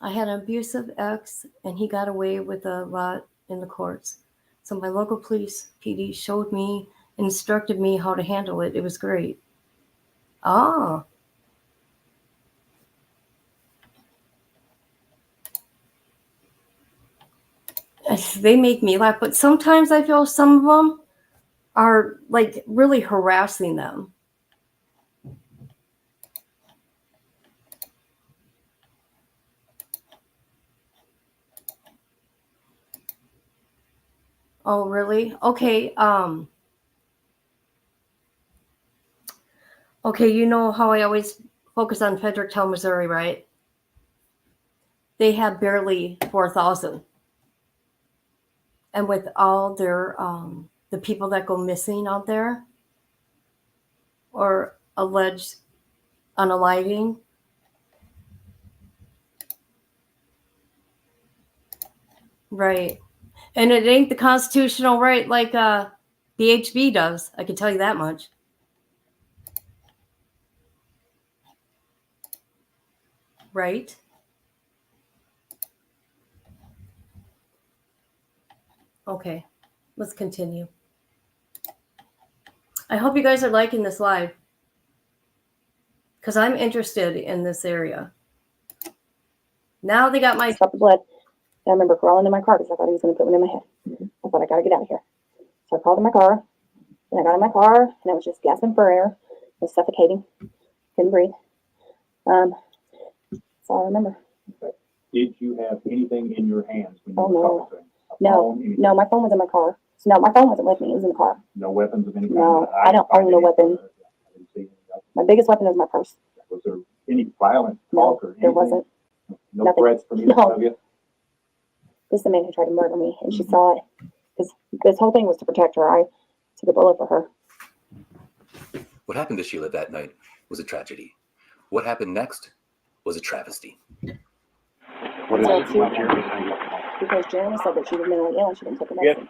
I had an abusive ex, and he got away with a lot in the courts. So my local police PD showed me, instructed me how to handle it. It was great. Oh. They make me laugh, but sometimes I feel some of them are like really harassing them. Oh, really? Okay. Okay, you know how I always focus on Fredericktown, Missouri, right? They have barely 4,000. And with all their the people that go missing out there or alleged unaliving, right? And it ain't the constitutional right like BHB does. I can tell you that much. Right? Okay, let's continue. I hope you guys are liking this live because I'm interested in this area. Now they got my Stop the blood. I remember crawling in my car because I thought he was going to put one in my head. I thought I got to get out of here. So I crawled in my car, and I got in my car, and I was just gasping for air. I was suffocating. Couldn't breathe. That's all I remember. Did you have anything in your hands when you Oh, were no. talking to him? A phone, anything? No, my phone was in my car. So, no, my phone wasn't with me. It was in the car. No weapons of any kind? No, I don't own no weapon. I didn't see any weapons. My biggest weapon is my purse. Was there any violent No, talk or anything? there wasn't. No Nothing. threats from either No. of you? This is the man who tried to murder me, and she saw it. Because this whole thing was to protect her. I took a bullet for her. What happened to Sheila that night was a tragedy. What happened next was a travesty. What is So, it? too, because Jeremy said that she was mentally ill and she didn't take her medicine.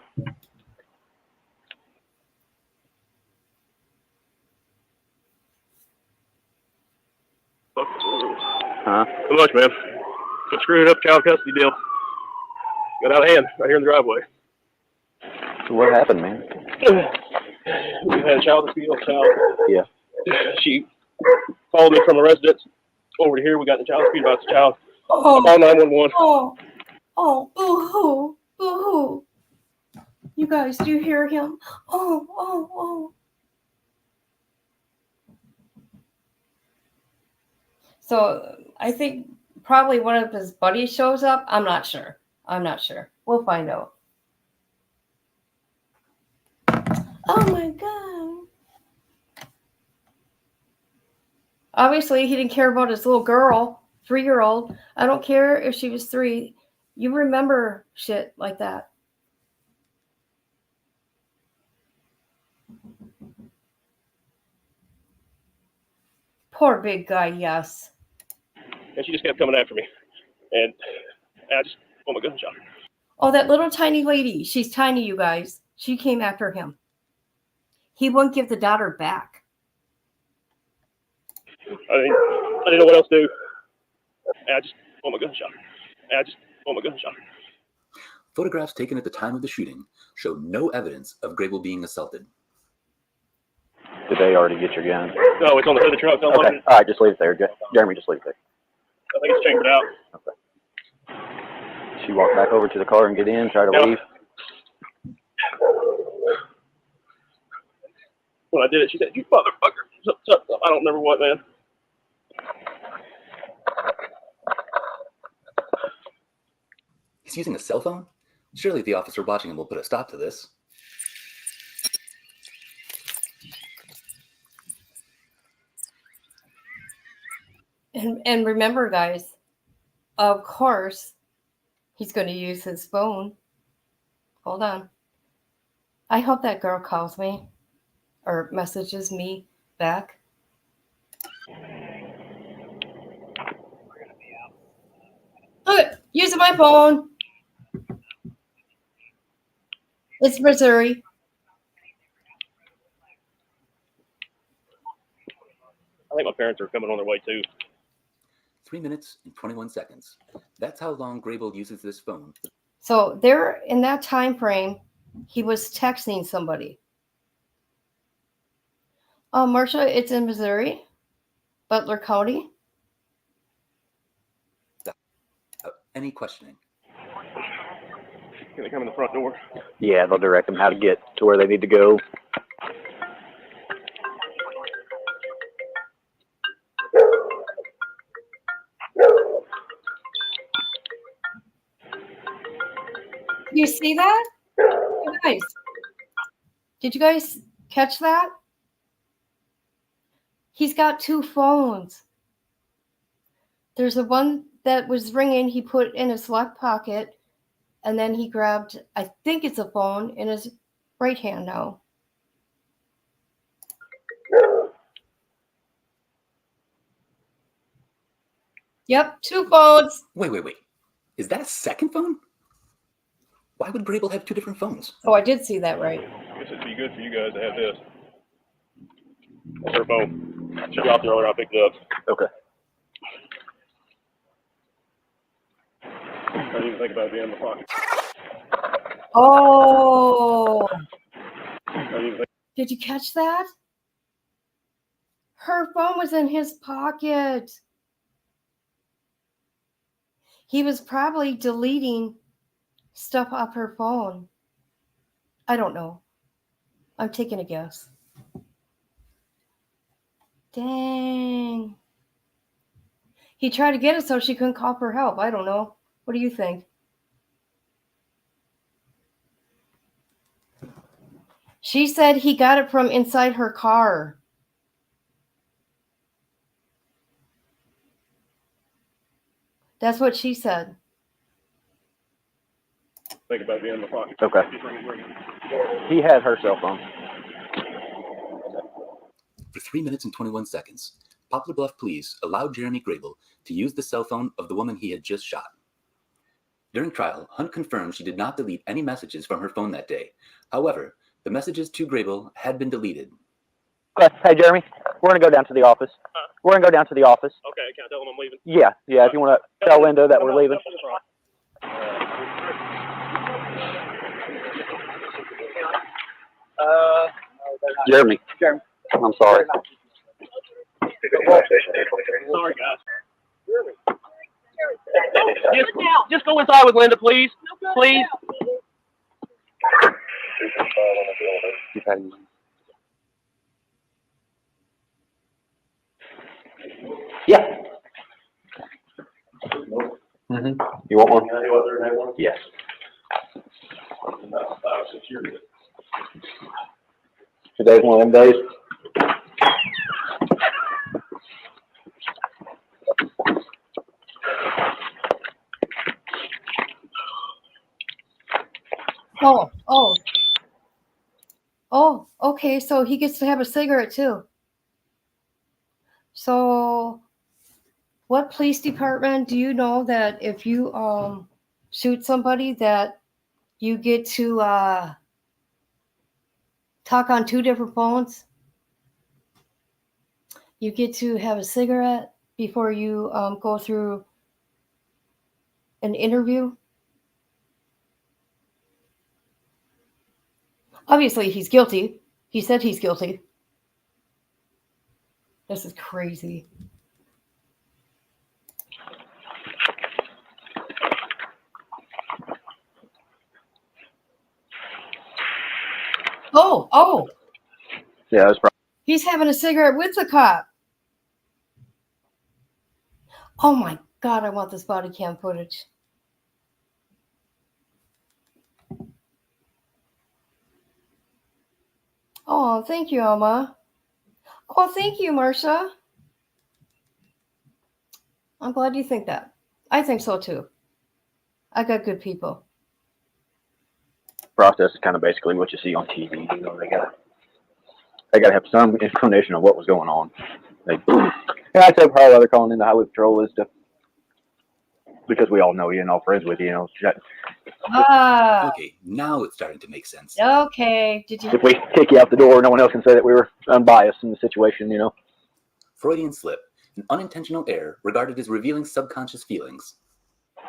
Huh? So much, man. So screwed up child custody deal. Got out of hand right here in the driveway. So what happened, man? We had a child dispute on the child. Yeah. She called me from a residence over to here. We got in a child dispute about the child. Oh. I called 911. Oh, boo-hoo, boo-hoo. You guys, do you hear him? Oh. So I think probably one of his buddies shows up. I'm not sure. We'll find out. Oh my God. Obviously, he didn't care about his little girl, 3-year-old. I don't care if she was 3. You remember shit like that. poor big guy, yes. And she just kept coming after me. And I just, oh my goodness, shot. Oh, that little tiny lady. She's tiny, you guys. She came after him. He wouldn't give the daughter back. I didn't know what else to do. And I just, oh my goodness, shot. And I just, oh my goodness, shot. Photographs taken at the time of the shooting show no evidence of Grable being assaulted. Did they already get your gun? No, it's on the hood of the truck. Don't Okay, all right, just leave it there. Jeremy, just leave it there. I think it's chambered out. Okay. She walked back over to the car and get in, try to leave. When I did it, she said, "You motherfucker." I don't remember what, man. He's using a cell phone? Surely the officer watching him will put a stop to this. And remember, guys, of course, he's going to use his phone. Hold on. I hope that girl calls me or messages me back. Look, using my phone. It's Missouri. I think my parents are coming on their way too. 3 minutes and 21 seconds. That's how long Grable uses this phone. So there, in that time frame, he was texting somebody. Oh, Marcia, it's in Missouri, Butler County. Any questioning? Can they come in the front door? Yeah, they'll direct them how to get to where they need to go. You see that? You guys, did you guys catch that? He's got two phones. There's the one that was ringing, he put in his left pocket, and then he grabbed, I think it's a phone, in his right hand now. Yep, two phones. Wait. Is that a second phone? Why would Grable have two different phones? Oh, I did see that right. I guess it'd be good for you guys to have this. That's her phone. She dropped it earlier. I picked it up. Okay. I didn't even think about being in my pocket. Oh. Did you catch that? Her phone was in his pocket. He was probably deleting stuff off her phone. I don't know. I'm taking a guess. Dang. He tried to get it so she couldn't call for help. I don't know. What do you think? She said he got it from inside her car. That's what she said. Think about being in my pocket. Okay. He had her cell phone. For 3 minutes and 21 seconds, Poplar Bluff police allowed Jeremy Grable to use the cell phone of the woman he had just shot. During trial, Hunt confirmed she did not delete any messages from her phone that day. However, the messages to Grable had been deleted. Hey, Jeremy, we're going to go down to the office. We're going to go down to the office. Okay, can I tell them I'm leaving? Yeah, if you want to tell Linda that we're leaving. Jeremy, I'm sorry. Sorry, guys. Just go inside with Linda, please. Please. Yeah. Mm-hmm. You want one? Yes. Today's one of them days. Oh, okay, so he gets to have a cigarette too. So, what police department do you know that if you shoot somebody that you get to talk on 2 different phones? You get to have a cigarette before you go through an interview. Obviously, he's guilty. He said he's guilty. This is crazy. Oh, Yeah, that's probably. he's having a cigarette with the cop. Oh my God, I want this body cam footage. Oh, thank you, Alma. Oh, thank you, Marcia. I'm glad you think that. I think so too. I got good people. Process is kind of basically what you see on TV. You know, they got to have some explanation of what was going on. And I'd say probably why they're calling in the highway patrol is to, because we all know you and all friends with you. You know, Okay, now it's starting to make sense. Okay. Did you? if we kick you out the door, no one else can say that we were unbiased in the situation. You know. Freudian slip, an unintentional error regarded as revealing subconscious feelings.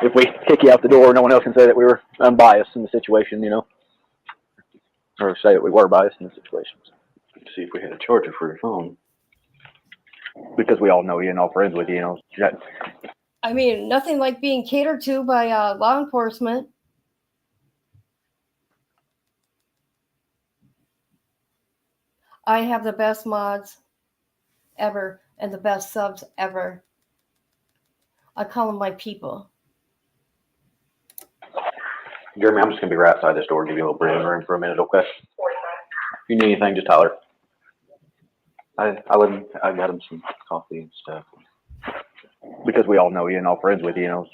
If we kick you out the door, no one else can say that we were unbiased in the situation. You know. Or say that we were biased in the situation. See if we had a charger for your phone. Because we all know you and all friends with you. You know. I mean, nothing like being catered to by law enforcement. I have the best mods ever and the best subs ever. I call them my people. Jeremy, I'm just gonna be right outside this door and give you a little breathing room for a minute, okay? If you need anything, just holler. I got him some coffee and stuff. Because we all know you and all friends with you, you know.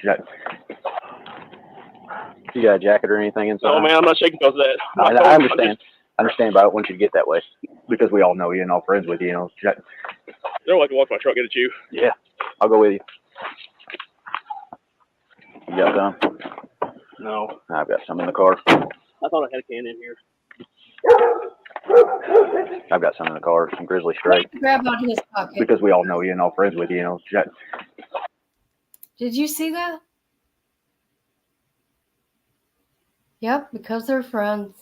You got a jacket or anything inside? No, man, I'm not shaking because of that. I understand. I understand, but I don't want you to get that way. Because we all know you and all friends with you, you know. You don't like to walk my truck, get it you. Yeah, I'll go with you. You got some? No. I've got some in the car. I thought I had a can in here. I've got some in the car, some Grizzly Straight. Grab out his pocket. Because we all know you and all friends with you, you know. Did you see that? Yep, because they're friends.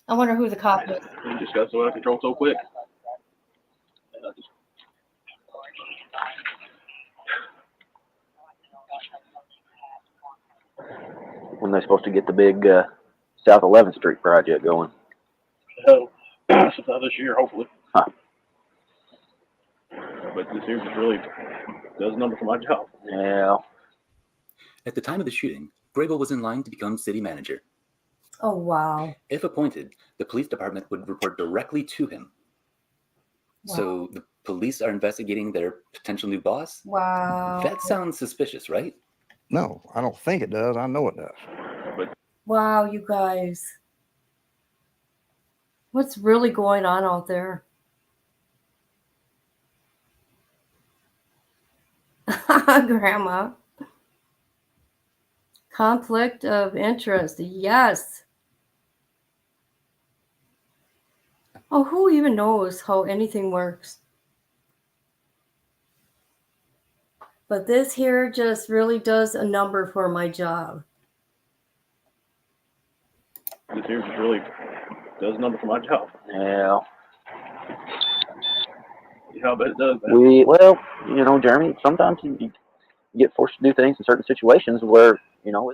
I wonder who the cop is. You just got so out of control so quick. When they're supposed to get the big South 11th Street project going. So, sometime this year, hopefully. Huh. But this here just really does a number for my job. Yeah. At the time of the shooting, Grable was in line to become city manager. Oh, wow. If appointed, the police department would report directly to him. Wow. So the police are investigating their potential new boss? Wow. That sounds suspicious, right? No, I don't think it does. I know it does. Wow, you guys. What's really going on out there? Grandma. Conflict of interest. Yes. Oh, who even knows how anything works? But this here just really does a number for my job. This here just really does a number for my job. Yeah. Yeah, I bet it does, man. Well, you know, Jeremy, sometimes you get forced to do things in certain situations where, you know,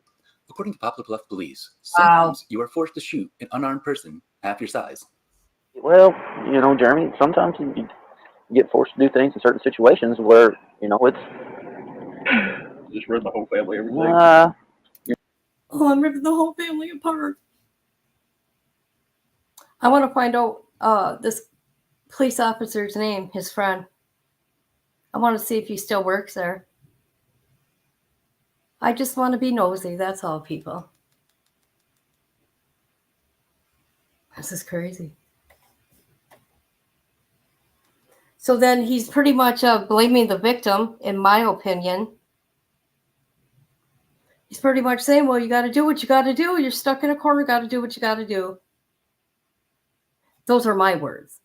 According to Poplar Bluff Police, sometimes you are forced to shoot an unarmed person half your size. well, you know, Jeremy, sometimes you get forced to do things in certain situations where, you know, it's Just ripped my whole family everything. Oh, I'm ripping the whole family apart. I want to find out this police officer's name, his friend. I want to see if he still works there. I just want to be nosy. That's all, people. This is crazy. So then he's pretty much blaming the victim, in my opinion. He's pretty much saying, well, you got to do what you got to do. You're stuck in a corner, got to do what you got to do. Those are my words.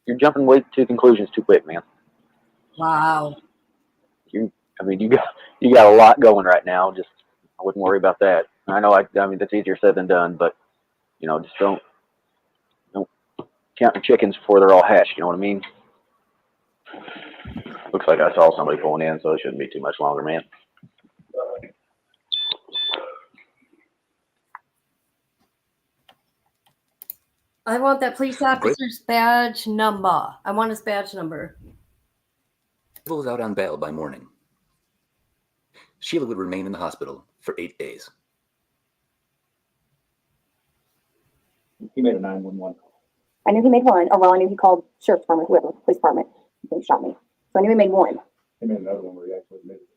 You're jumping way to conclusions too quick, man. Wow. You got a lot going right now. Just I wouldn't worry about that. I know I mean that's easier said than done, but just don't count your chickens before they're all hatched. You know what I mean? Looks like I saw somebody pulling in, so it shouldn't be too much longer, man. I want that police officer's badge number. I want his badge number. Grable was out on bail by morning. Sheila would remain in the hospital for 8 days. He made a 911 call. I knew he made one, or well, I knew he called sheriff's department, whoever, police department, and he shot me. So I knew he made one. He made another one where he actually admitted it.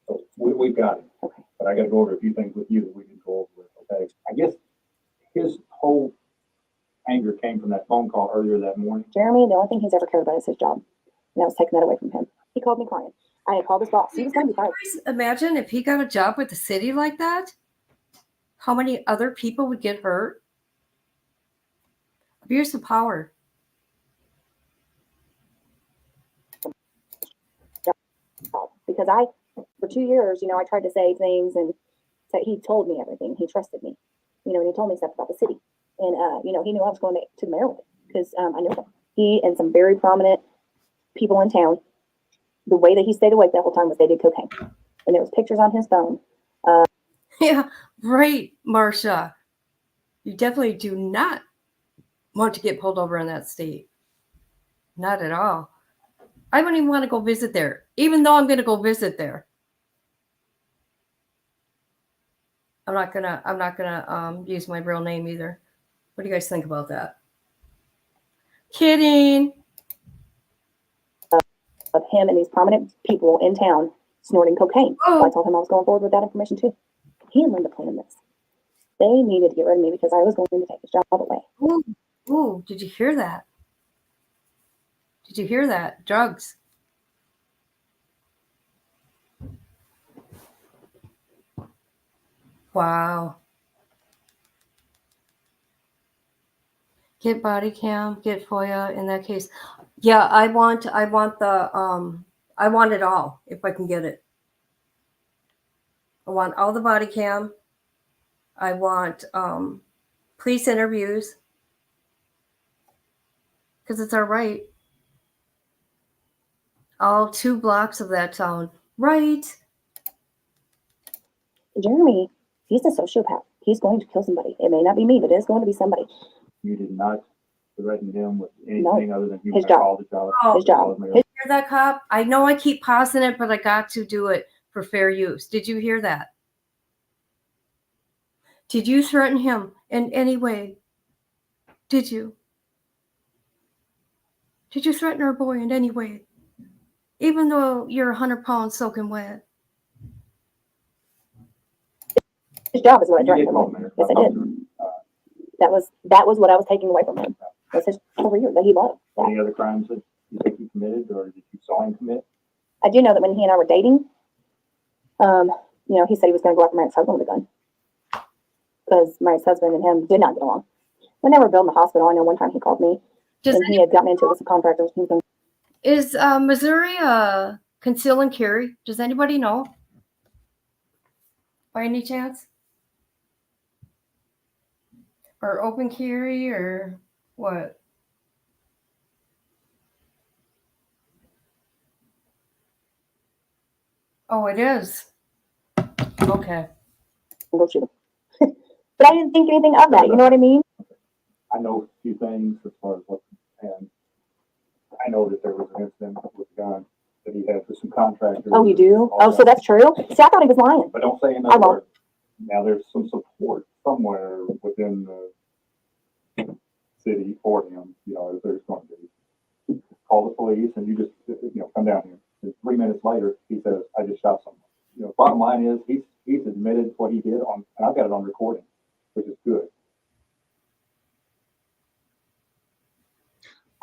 So we've got him. Okay. But I got to go over a few things with you that we can go over with. Okay. I guess his whole anger came from that phone call earlier that morning. Jeremy, the only thing he's ever cared about is his job. And I was taking that away from him. He called me crying. I had called his boss. He was going to be fired. Imagine if he got a job with the city like that. How many other people would get hurt? Abuse of power. Because for 2 years, I tried to say things, and he told me everything. He trusted me, and he told me stuff about the city. And, he knew I was going to Maryland because I knew him. He and some very prominent people in town, the way that he stayed awake that whole time was they did cocaine. And there was pictures on his phone. Yeah, right, Marcia. You definitely do not want to get pulled over in that state. Not at all. I wouldn't even want to go visit there, even though I'm going to go visit there. I'm not gonna use my real name either. What do you guys think about that? Kidding. Of him and these prominent people in town snorting cocaine. So I told him I was going forward with that information too. He and Linda planned this. They needed to get rid of me because I was going to take his job away. Ooh, did you hear that? Did you hear that? Drugs. Wow. Get body cam, get FOIA in that case. Yeah, I want it all if I can get it. I want all the body cam. I want police interviews. Because it's our right. All 2 blocks of that town. Right. Jeremy, he's a sociopath. He's going to kill somebody. It may not be me, but it's going to be somebody. You did not threaten him with anything other than his job. His job. Did you hear that, cop? I know I keep pausing it, but I got to do it for fair use. Did you hear that? Did you threaten him in any way? Did you? Did you threaten our boy in any way? Even though you're 100 pounds soaking wet. His job is what I threatened him with. Yes, I did. That was what I was taking away from him. Was his career that he loved. Any other crimes that you think he committed or that you saw him commit? I do know that when he and I were dating, he said he was going to go after my ex-husband with a gun. Because my ex-husband and him did not get along. When they were building the hospital, I know one time he called me. And he had gotten into it with some contractors. Is Missouri conceal and carry? Does anybody know? By any chance? Or open carry or what? Oh, it is. Okay. Go shoot him. But I didn't think anything of that. You know what I mean? I know a few things as far as what, and I know that there was an incident with the gun that he had with some contractors. Oh, you do? Oh, so that's true? See, I thought he was lying. But don't say another word. Now, there's some support somewhere within the city for him, if there's going to be. Call the police and you just, come down here. And 3 minutes later, he says, I just shot someone. Bottom line is he's admitted what he did and I've got it on recording, which is good.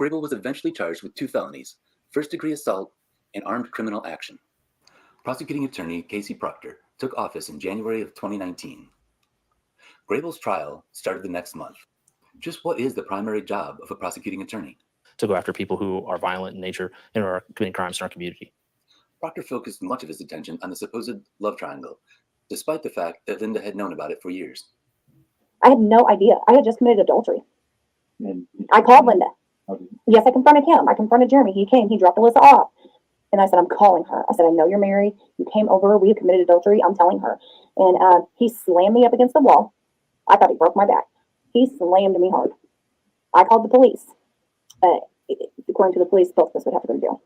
Grable was eventually charged with 2 felonies, first-degree assault and armed criminal action. Prosecuting attorney Casey Proctor took office in January of 2019. Grable's trial started the next month. Just what is the primary job of a prosecuting attorney? To go after people who are violent in nature and are committing crimes in our community. Proctor focused much of his attention on the supposed love triangle, despite the fact that Linda had known about it for years. I had no idea. I had just committed adultery. I called Linda. Yes, I confronted him. I confronted Jeremy. He came. He dropped Alyssa off. And I said, I'm calling her. I said, I know you're married. You came over. We have committed adultery. I'm telling her. And he slammed me up against the wall. I thought he broke my back. He slammed me hard. I called the police. According to the police, both of us would have to go to jail.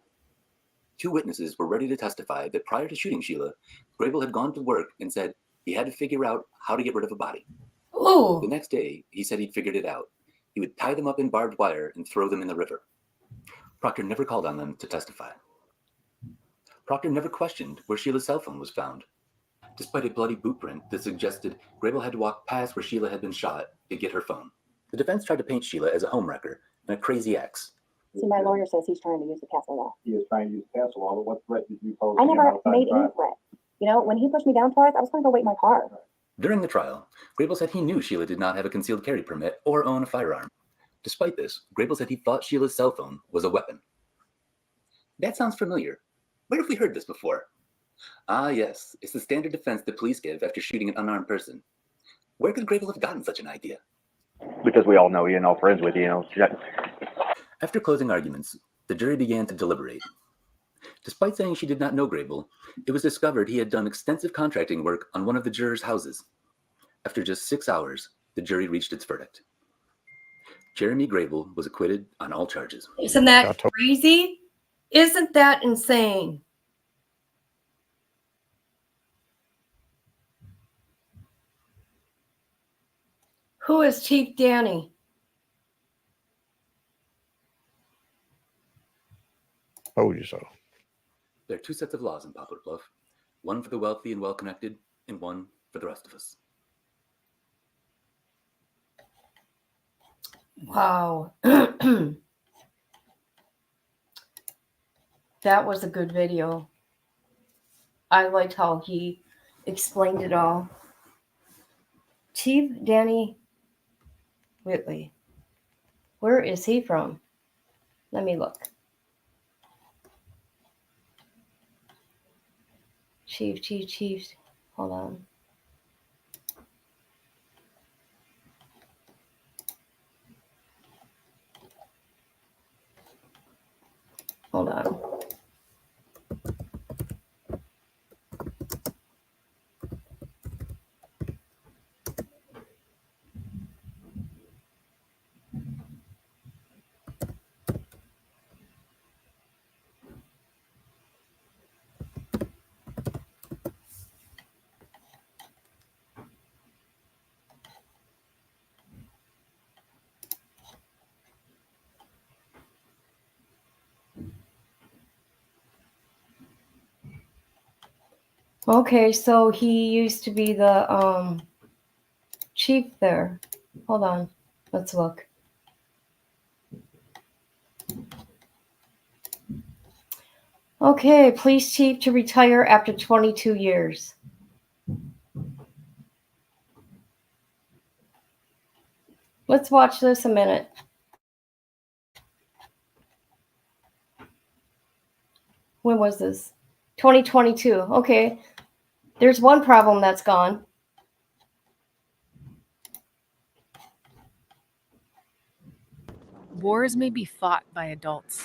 2 witnesses were ready to testify that prior to shooting Sheila, Grable had gone to work and said he had to figure out how to get rid of a body. Ooh. The next day, he said he'd figured it out. He would tie them up in barbed wire and throw them in the river. Proctor never called on them to testify. Proctor never questioned where Sheila's cell phone was found. Despite a bloody boot print that suggested Grable had to walk past where Sheila had been shot to get her phone. The defense tried to paint Sheila as a homewrecker and a crazy ex. See, my lawyer says he's trying to use the castle law. He is trying to use castle law, but what threat did you pose? I never made any threat. You know, when he pushed me down twice, I was going to go wait in my car. During the trial, Grable said he knew Sheila did not have a concealed carry permit or own a firearm. Despite this, Grable said he thought Sheila's cell phone was a weapon. That sounds familiar. Where have we heard this before? Ah, yes, it's the standard defense the police give after shooting an unarmed person. Where could Grable have gotten such an idea? Because we all know you and all friends with you, After closing arguments, the jury began to deliberate. Despite saying she did not know Grable, it was discovered he had done extensive contracting work on one of the jurors' houses. After just 6 hours, the jury reached its verdict. Jeremy Grable was acquitted on all charges. Isn't that crazy? Isn't that insane? Who is Chief Danny? Told you so. There are 2 sets of laws in Poplar Bluff, one for the wealthy and well-connected, and one for the rest of us. Wow. That was a good video. I liked how he explained it all. Chief Danny Whitley. Where is he from? Let me look. Chief. Hold on. Hold on. Okay, so he used to be the chief there. Hold on. Let's look. Okay, police chief to retire after 22 years. Let's watch this a minute. When was this? 2022. Okay. There's one problem that's gone. Wars may be fought by adults,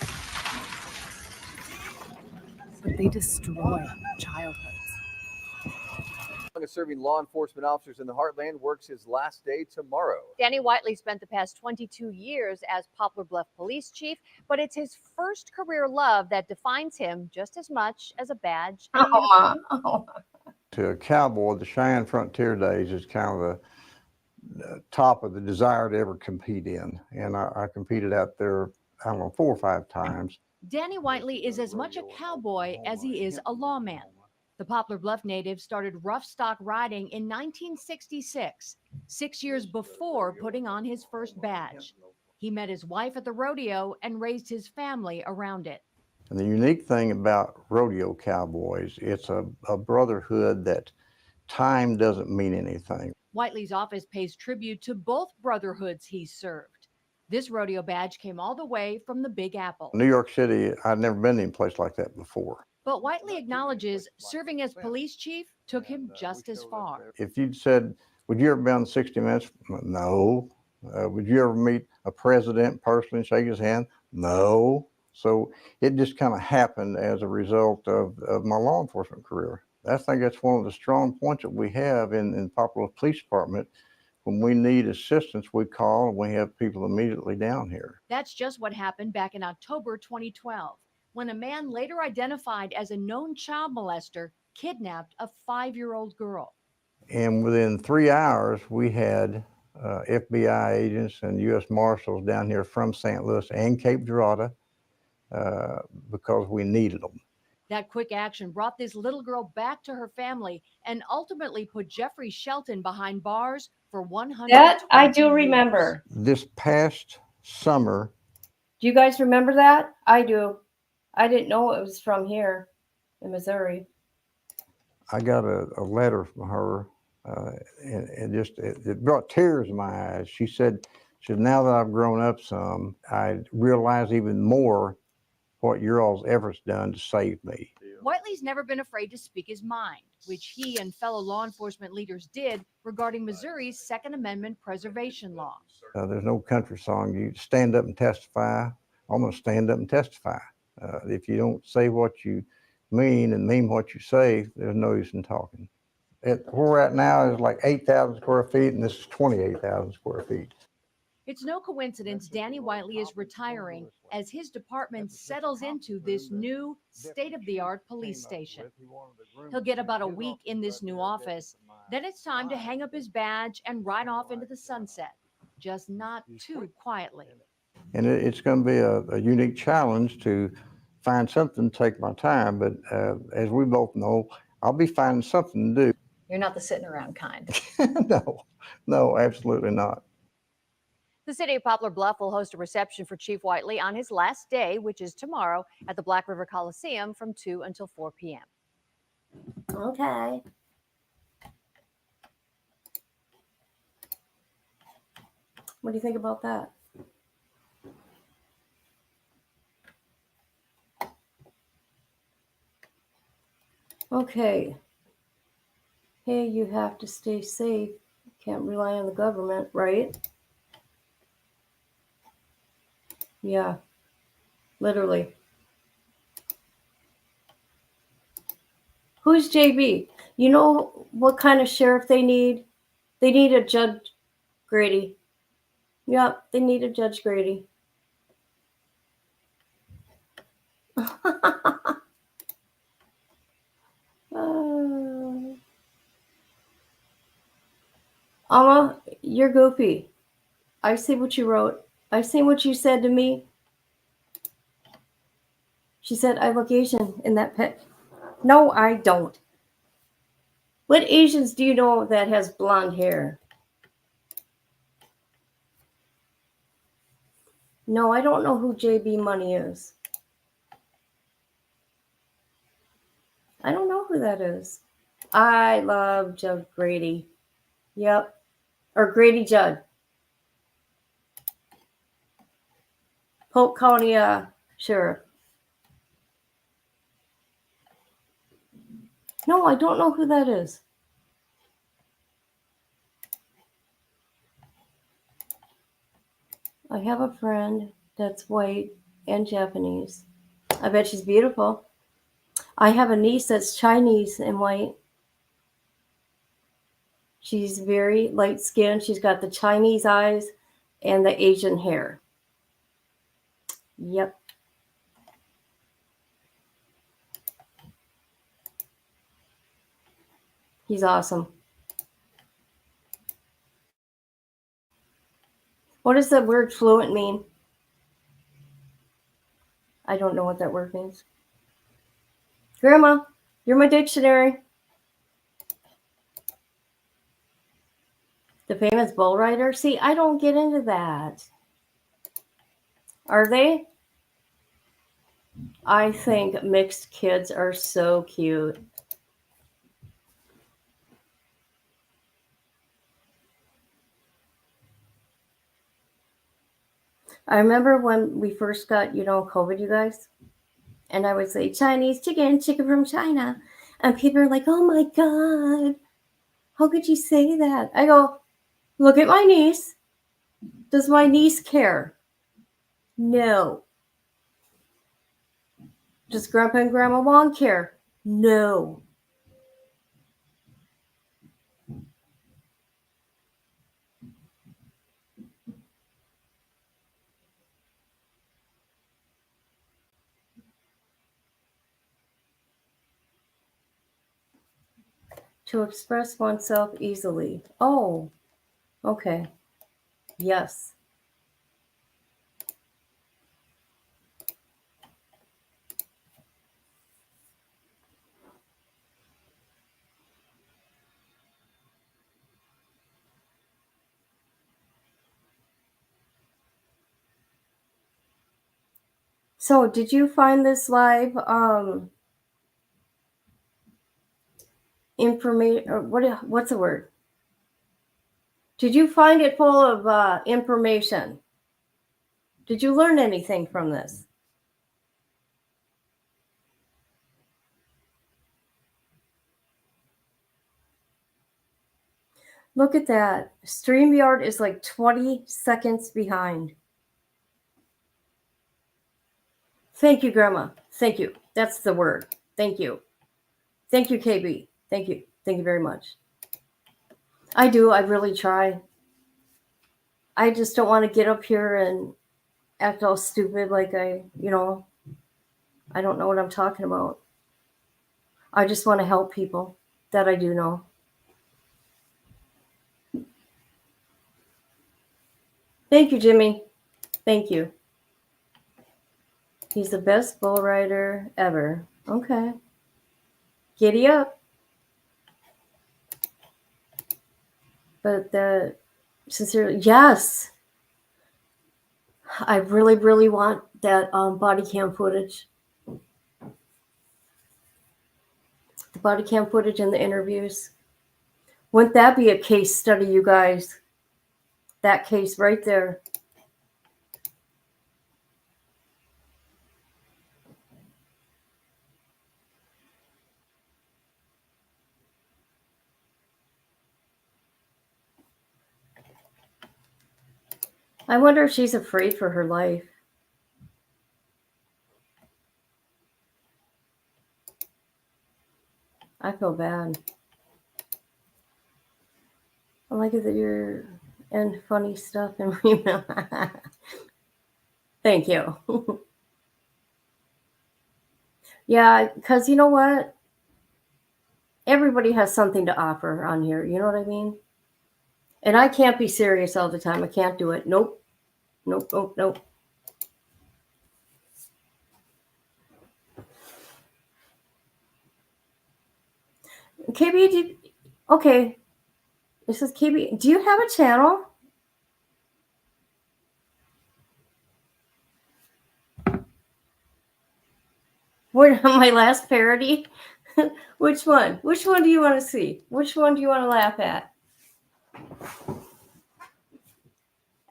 but they destroy childhoods. Serving law enforcement officers in the Heartland works his last day tomorrow. Danny Whiteley spent the past 22 years as Poplar Bluff police chief, but it's his first career love that defines him just as much as a badge. To a cowboy, the Cheyenne Frontier Days is kind of the top of the desire to ever compete in. And I competed out there, I don't know, 4 or 5 times. Danny Whiteley is as much a cowboy as he is a lawman. The Poplar Bluff native started rough stock riding in 1966, 6 years before putting on his first badge. He met his wife at the rodeo and raised his family around it. And the unique thing about rodeo cowboys, it's a brotherhood that time doesn't mean anything. Whiteley's office pays tribute to both brotherhoods he served. This rodeo badge came all the way from the Big Apple. New York City, I'd never been in a place like that before. But Whiteley acknowledges serving as police chief took him just as far. If you'd said, would you ever be on 60 Minutes? No. Would you ever meet a president personally and shake his hand? No. So it just kind of happened as a result of my law enforcement career. I think that's one of the strong points that we have in Poplar Police Department. When we need assistance, we call and we have people immediately down here. That's just what happened back in October 2012, when a man later identified as a known child molester kidnapped a 5-year-old girl. And within 3 hours, we had FBI agents and U.S. Marshals down here from St. Louis and Cape Girardeau because we needed them. That quick action brought this little girl back to her family and ultimately put Jeffrey Shelton behind bars for 100 That I do remember. This past summer. Do you guys remember that? I do. I didn't know it was from here in Missouri. I got a letter from her, and it brought tears in my eyes. She said, now that I've grown up some, I realize even more what your all's efforts done to save me. Whiteley's never been afraid to speak his mind, which he and fellow law enforcement leaders did regarding Missouri's Second Amendment preservation law. There's no country song. You stand up and testify. I'm going to stand up and testify. If you don't say what you mean and mean what you say, there's no use in talking. Where we're at now is like 8,000 square feet, and this is 28,000 square feet. It's no coincidence Danny Whiteley is retiring as his department settles into this new state-of-the-art police station. He'll get about a week in this new office. Then it's time to hang up his badge and ride off into the sunset, just not too quietly. And it's going to be a unique challenge to find something to take my time. But as we both know, I'll be finding something to do. You're not the sitting around kind. No, absolutely not. The city of Poplar Bluff will host a reception for Chief Whiteley on his last day, which is tomorrow, at the Black River Coliseum from 2 until 4 p.m. Okay. What do you think about that? Okay. Hey, you have to stay safe. Can't rely on the government, right? Yeah, literally. Who's JB? You know what kind of sheriff they need? They need a Judge Grady. Yep, they need a Judge Grady. Alma, you're goofy. I see what you wrote. I see what you said to me. She said, I look Asian in that pic. No, I don't. What Asians do you know that has blonde hair? No, I don't know who JB Money is. I don't know who that is. I love Judge Grady. Yep. Or Grady Judd. Polk County Sheriff. No, I don't know who that is. I have a friend that's white and Japanese. I bet she's beautiful. I have a niece that's Chinese and white. She's very light skinned. She's got the Chinese eyes and the Asian hair. Yep. He's awesome. What does that word fluent mean? I don't know what that word means. Grandma, you're my dictionary. The famous bull rider? See, I don't get into that. Are they? I think mixed kids are so cute. I remember when we first got, COVID, you guys, and I would say Chinese chicken from China. And people are like, oh my God, how could you say that? I go, look at my niece. Does my niece care? No. Does Grandpa and Grandma Wong care? No. To express oneself easily. Oh, okay. Yes. So, did you find this live information? Or what's the word? Did you find it full of information? Did you learn anything from this? Look at that. StreamYard is like 20 seconds behind. Thank you, Grandma. Thank you. That's the word. Thank you. Thank you, KB. Thank you. Thank you very much. I do. I really try. I just don't want to get up here and act all stupid like I don't know what I'm talking about. I just want to help people that I do know. Thank you, Jimmy. Thank you. He's the best bull rider ever. Okay. Giddy up. But sincerely, yes. I really, really want that body cam footage. The body cam footage and the interviews. Wouldn't that be a case study, you guys? That case right there. I wonder if she's afraid for her life. I feel bad. I like it that you're and funny stuff and Thank you. Yeah, because you know what? Everybody has something to offer on here. You know what I mean? And I can't be serious all the time. I can't do it. Nope. Nope, nope, nope. KB, okay. This is KB. Do you have a channel? What, my last parody? Which one? Which one do you want to see? Which one do you want to laugh at?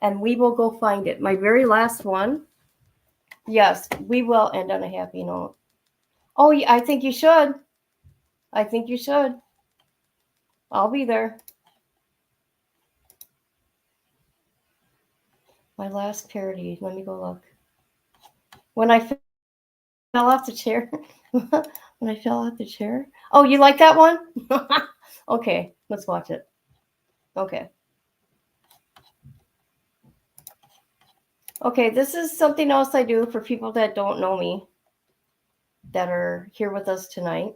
And we will go find it. My very last one. Yes, we will end on a happy note. Oh, yeah, I think you should. I think you should. I'll be there. My last parody. Let me go look. When I fell off the chair. When I fell off the chair. Oh, you like that one? Okay, let's watch it. Okay. Okay, this is something else I do for people that don't know me, that are here with us tonight.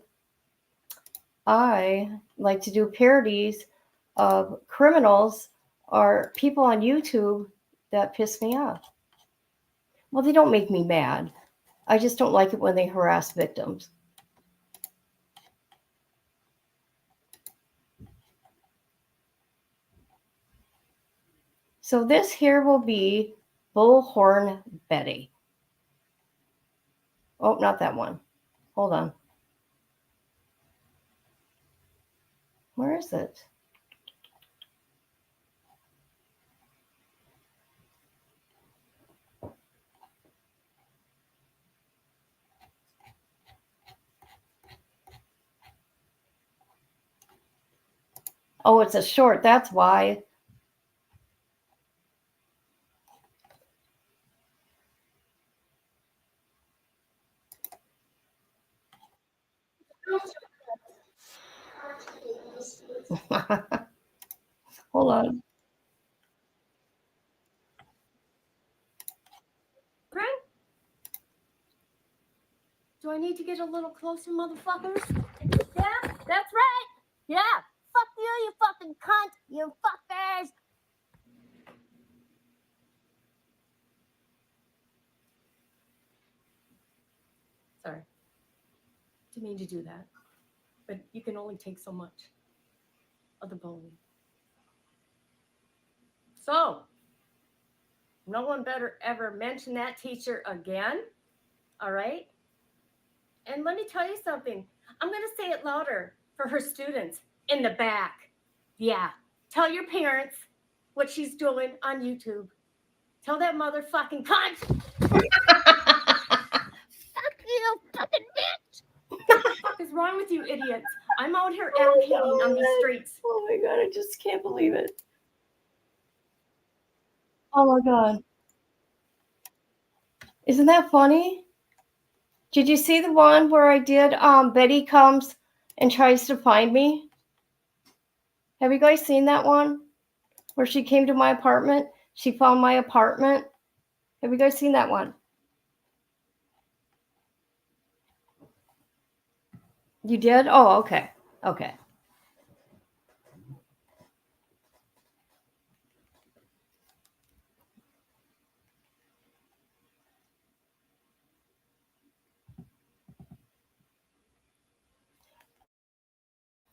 I like to do parodies of criminals or people on YouTube that piss me off. Well, they don't make me mad. I just don't like it when they harass victims. So this here will be Bullhorn Betty. Oh, not that one. Hold on. Where is it? Oh, it's a short. That's why. Hold on. Right? Do I need to get a little closer, motherfuckers? Yeah, that's right. Yeah. Fuck you, you fucking cunt. You fuckers. Sorry. Didn't mean to do that. But you can only take so much of the bullying. So, no one better ever mention that teacher again. All right? And let me tell you something. I'm going to say it louder for her students in the back. Yeah. Tell your parents what she's doing on YouTube. Tell that motherfucking cunt. Fuck you, fucking bitch. What the fuck is wrong with you idiots? I'm out here advocating on these streets. Oh my God, I just can't believe it. Oh my God. Isn't that funny? Did you see the one where I did Betty comes and tries to find me? Have you guys seen that one? Where she came to my apartment? She found my apartment. Have you guys seen that one? You did? Oh, okay. Okay.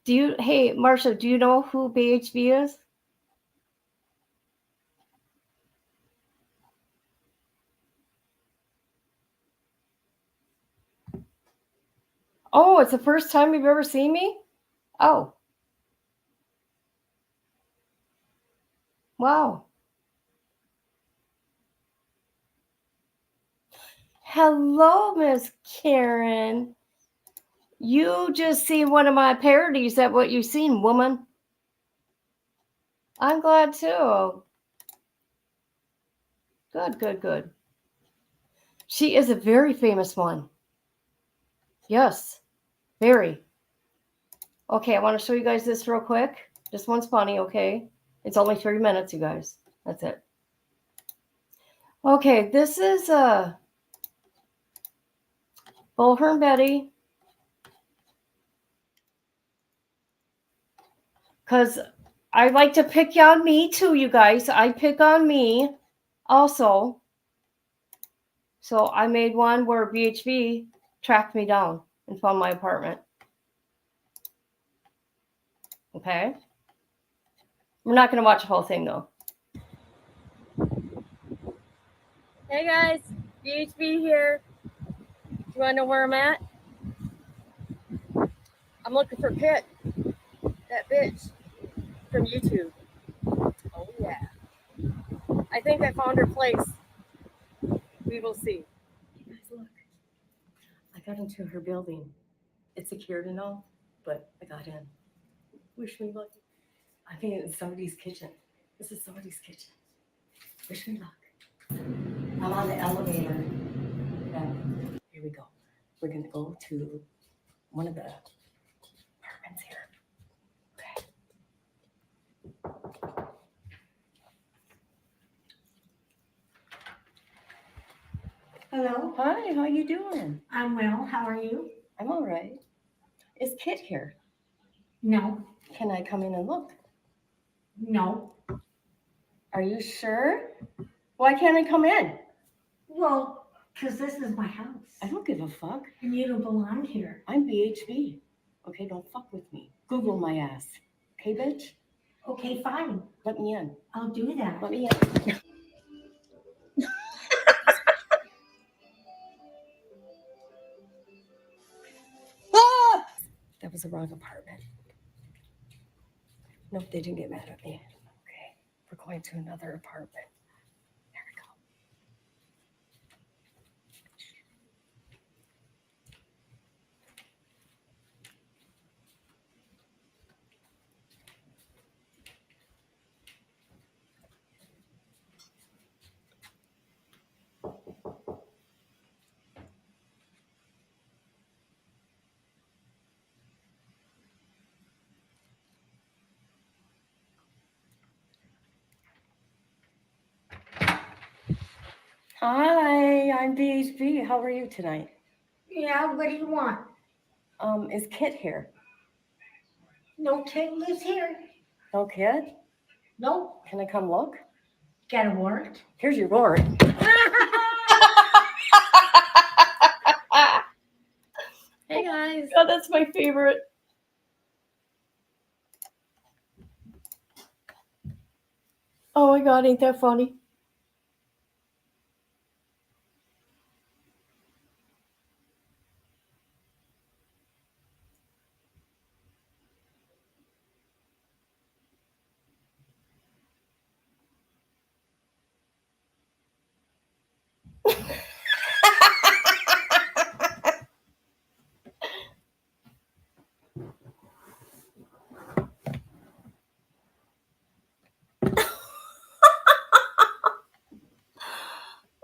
Hey, Marsha, do you know who BHB is? Oh, it's the first time you've ever seen me? Oh. Wow. Hello, Miss Karen. You just see one of my parodies at what you've seen, woman. I'm glad too. Good, good, good. She is a very famous one. Yes, very. Okay, I want to show you guys this real quick. This one's funny, okay? It's only 3 minutes, you guys. That's it. Okay, this is Bullhorn Betty. Because I like to pick on me too, you guys. I pick on me also. So I made one where BHB tracked me down and found my apartment. Okay? We're not going to watch the whole thing though. Hey guys, BHB here. Do you want to know where I'm at? I'm looking for Kit, that bitch from YouTube. Oh yeah. I think I found her place. We will see. You guys look. I got into her building. It's secured and all, but I got in. Wish me luck. I think it's somebody's kitchen. This is somebody's kitchen. Wish me luck. I'm on the elevator. And here we go. We're gonna go to one of the apartments here. Okay. Hello. Hi, how you doing? I'm well. How are you? I'm all right. Is Kit here? No. Can I come in and look? No. Are you sure? Why can't I come in? Well, because this is my house. I don't give a fuck. And you don't belong here. I'm BHB. Okay, don't fuck with me. Google my ass. Okay, bitch? Okay, fine. Let me in. I'll do that. Let me in. That was the wrong apartment. Nope, they didn't get mad at me. Okay, we're going to another apartment. There we go. Hi, I'm BHB. How are you tonight? Yeah, what do you want? Is Kit here? No kid lives here. No kid? Nope. Can I come look? Got a warrant? Here's your warrant. Hey guys. God, that's my favorite. Oh my God, ain't that funny?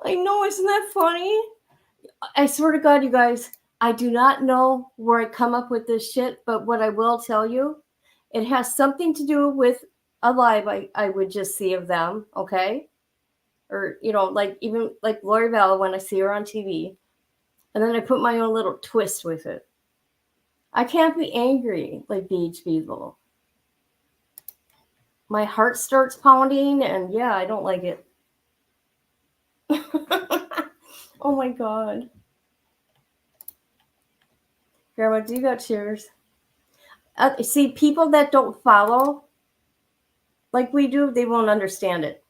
I know, isn't that funny? I swear to God, you guys, I do not know where I come up with this shit, but what I will tell you, it has something to do with a live I would just see of them, okay? Or, like even like Lori Bell when I see her on TV. And then I put my own little twist with it. I can't be angry like BHB though. My heart starts pounding and yeah, I don't like it. Oh my God. Grandma, do you got cheers? See, people that don't follow like we do, they won't understand it.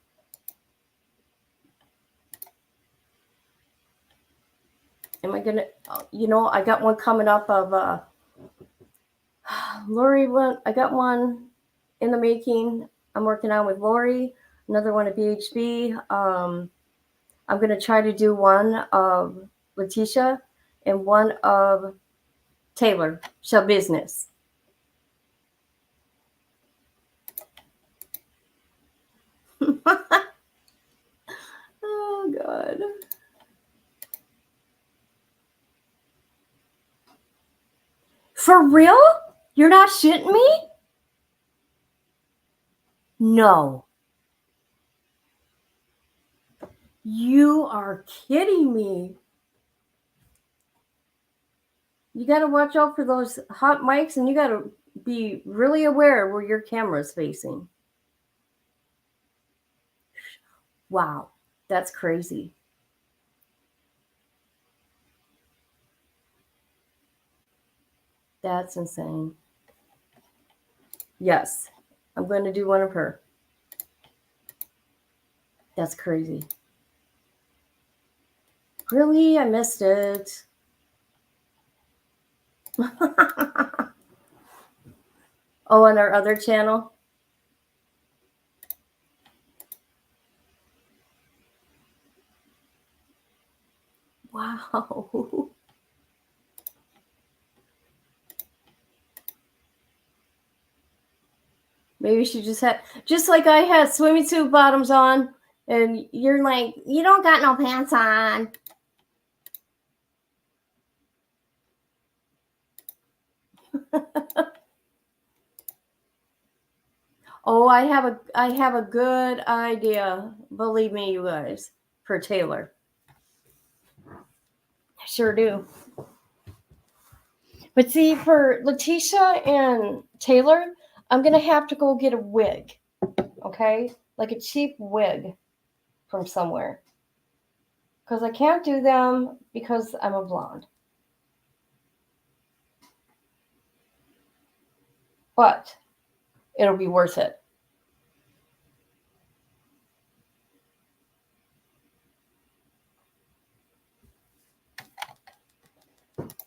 Am I gonna, I got one coming up of Lori. I got one in the making. I'm working on with Lori. Another one at BHB. I'm gonna try to do one of Letitia and one of Taylor. Show business. Oh God. For real? You're not shitting me? No. You are kidding me. You got to watch out for those hot mics and you got to be really aware where your camera's facing. Wow. That's crazy. That's insane. Yes. I'm going to do one of her. That's crazy. Really? I missed it. Oh, on our other channel? Wow. Maybe she just had, just like I had swimming suit bottoms on, and you're like, you don't got no pants on. Oh, I have a good idea. Believe me, you guys, for Taylor. I sure do. But see, for Letitia and Taylor, I'm gonna have to go get a wig. Okay? Like a cheap wig from somewhere. Because I can't do them because I'm a blonde. But it'll be worth it.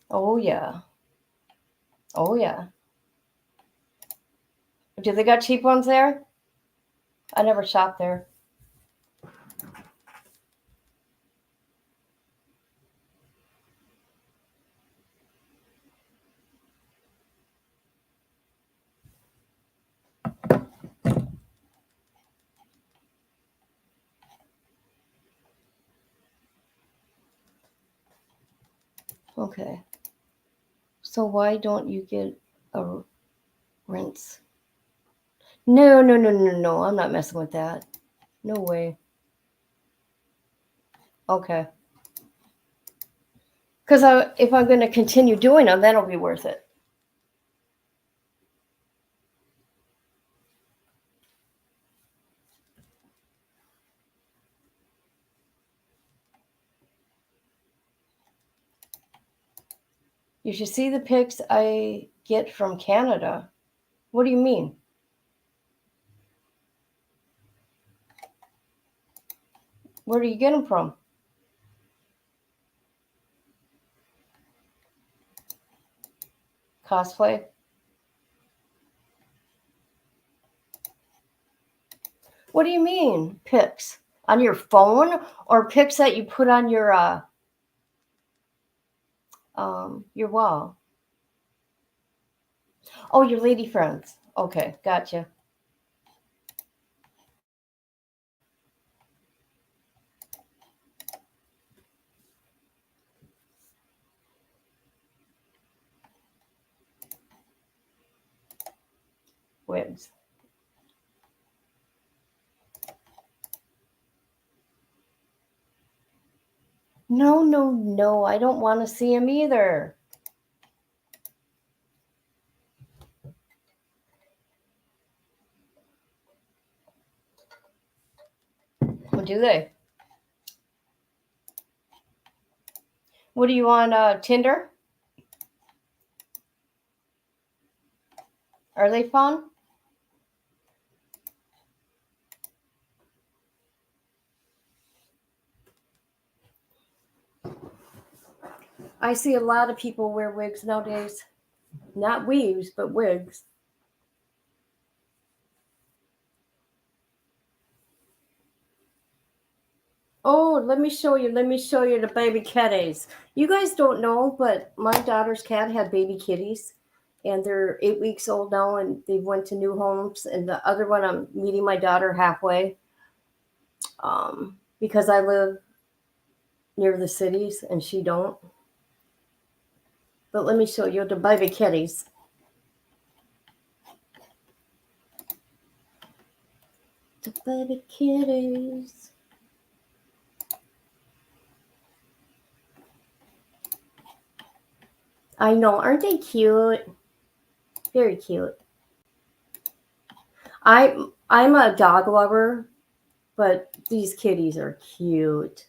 Oh, yeah. Oh, yeah. Do they got cheap ones there? I never shopped there. Okay. So why don't you get a rinse? No. I'm not messing with that. No way. Okay. Because if I'm going to continue doing them, then it'll be worth it. You should see the pics I get from Canada. What do you mean? Where do you get them from? Cosplay? What do you mean, pics? On your phone or pics that you put on your wall? Oh, your lady friends. Okay, gotcha. Wigs. No. I don't want to see him either. What do they? What do you on Tinder? Are they fun? I see a lot of people wear wigs nowadays. Not weaves, but wigs. Oh, let me show you the baby kitties. You guys don't know, but my daughter's cat had baby kitties, and they're 8 weeks old now, and they went to new homes. And the other one, I'm meeting my daughter halfway, because I live near the cities and she don't. But let me show you the baby kitties. The baby kitties. I know, aren't they cute? Very cute. I'm a dog lover, but these kitties are cute.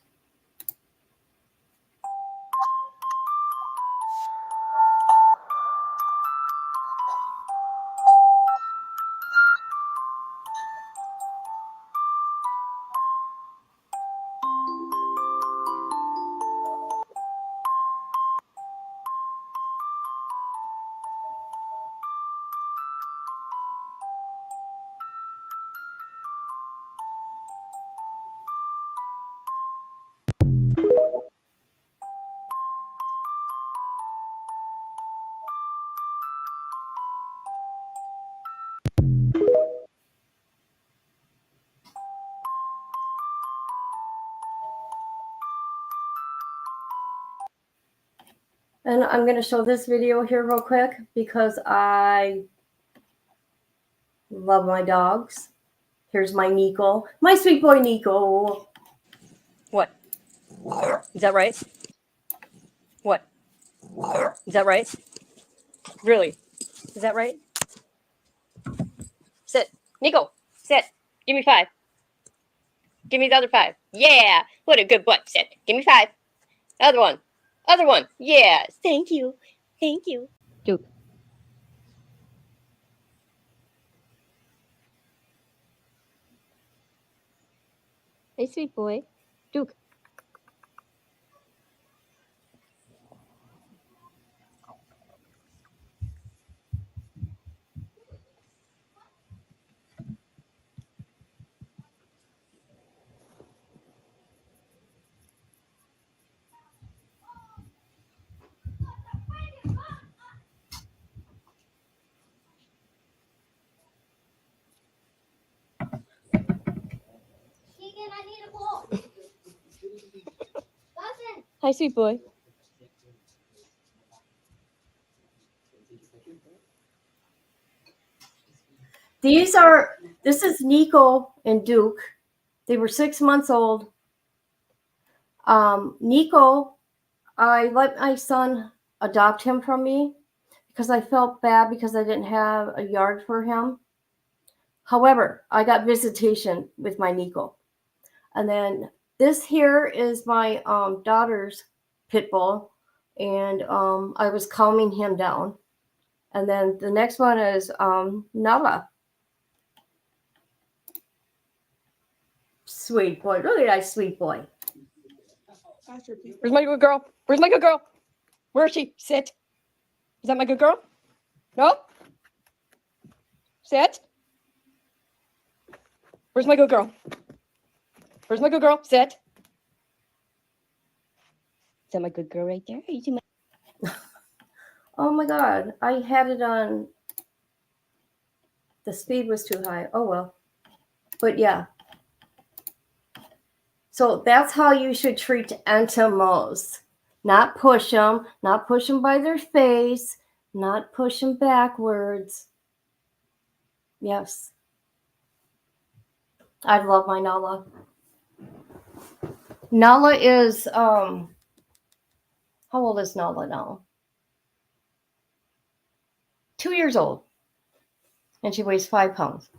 And I'm going to show this video here real quick because I love my dogs. Here's my Nico. My sweet boy Nico. What? Is that right? What? Is that right? Really? Is that right? Sit. Nico, sit. Give me 5. Give me the other 5. Yeah. What a good butt. Sit. Give me 5. Other one. Other one. Yes. Thank you. Thank you. Duke. Hey, sweet boy. Duke. Hi, sweet boy. This is Nico and Duke. They were 6 months old. Nico, I let my son adopt him from me because I felt bad because I didn't have a yard for him. However, I got visitation with my Nico. And then this here is my daughter's pit bull, and I was calming him down. And then the next one is Nala. Sweet boy. Look at that sweet boy. Where's my good girl? Where's my good girl? Where is she? Sit. Is that my good girl? No? Sit. Where's my good girl? Where's my good girl? Sit. Is that my good girl right there? Oh my God. I had it on. The speed was too high. Oh well. But yeah. So that's how you should treat entomos. Not push them, not push them by their face, not push them backwards. Yes. I love my Nala. Nala is, how old is Nala now? 2 years old. And she weighs 5 pounds.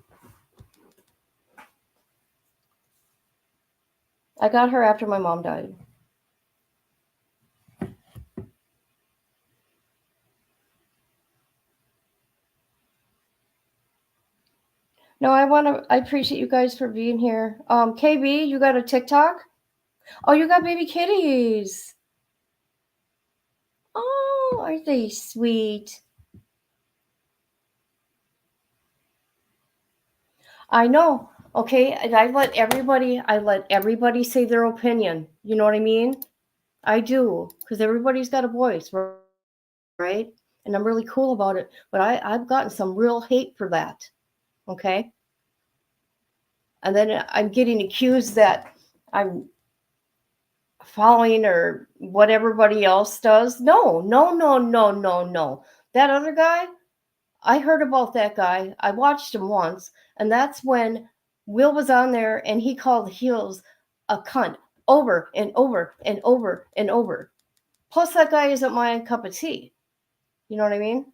I got her after my mom died. No, I appreciate you guys for being here. KB, you got a TikTok? Oh, you got baby kitties. Oh, aren't they sweet? I know. Okay, and I let everybody say their opinion. You know what I mean? I do, because everybody's got a voice, right? And I'm really cool about it. But I've gotten some real hate for that. Okay? And then I'm getting accused that I'm following or what everybody else does. No. That other guy, I heard about that guy. I watched him once, and that's when Will was on there and he called Heels a cunt over and over and over and over. Plus, that guy isn't my cup of tea. You know what I mean?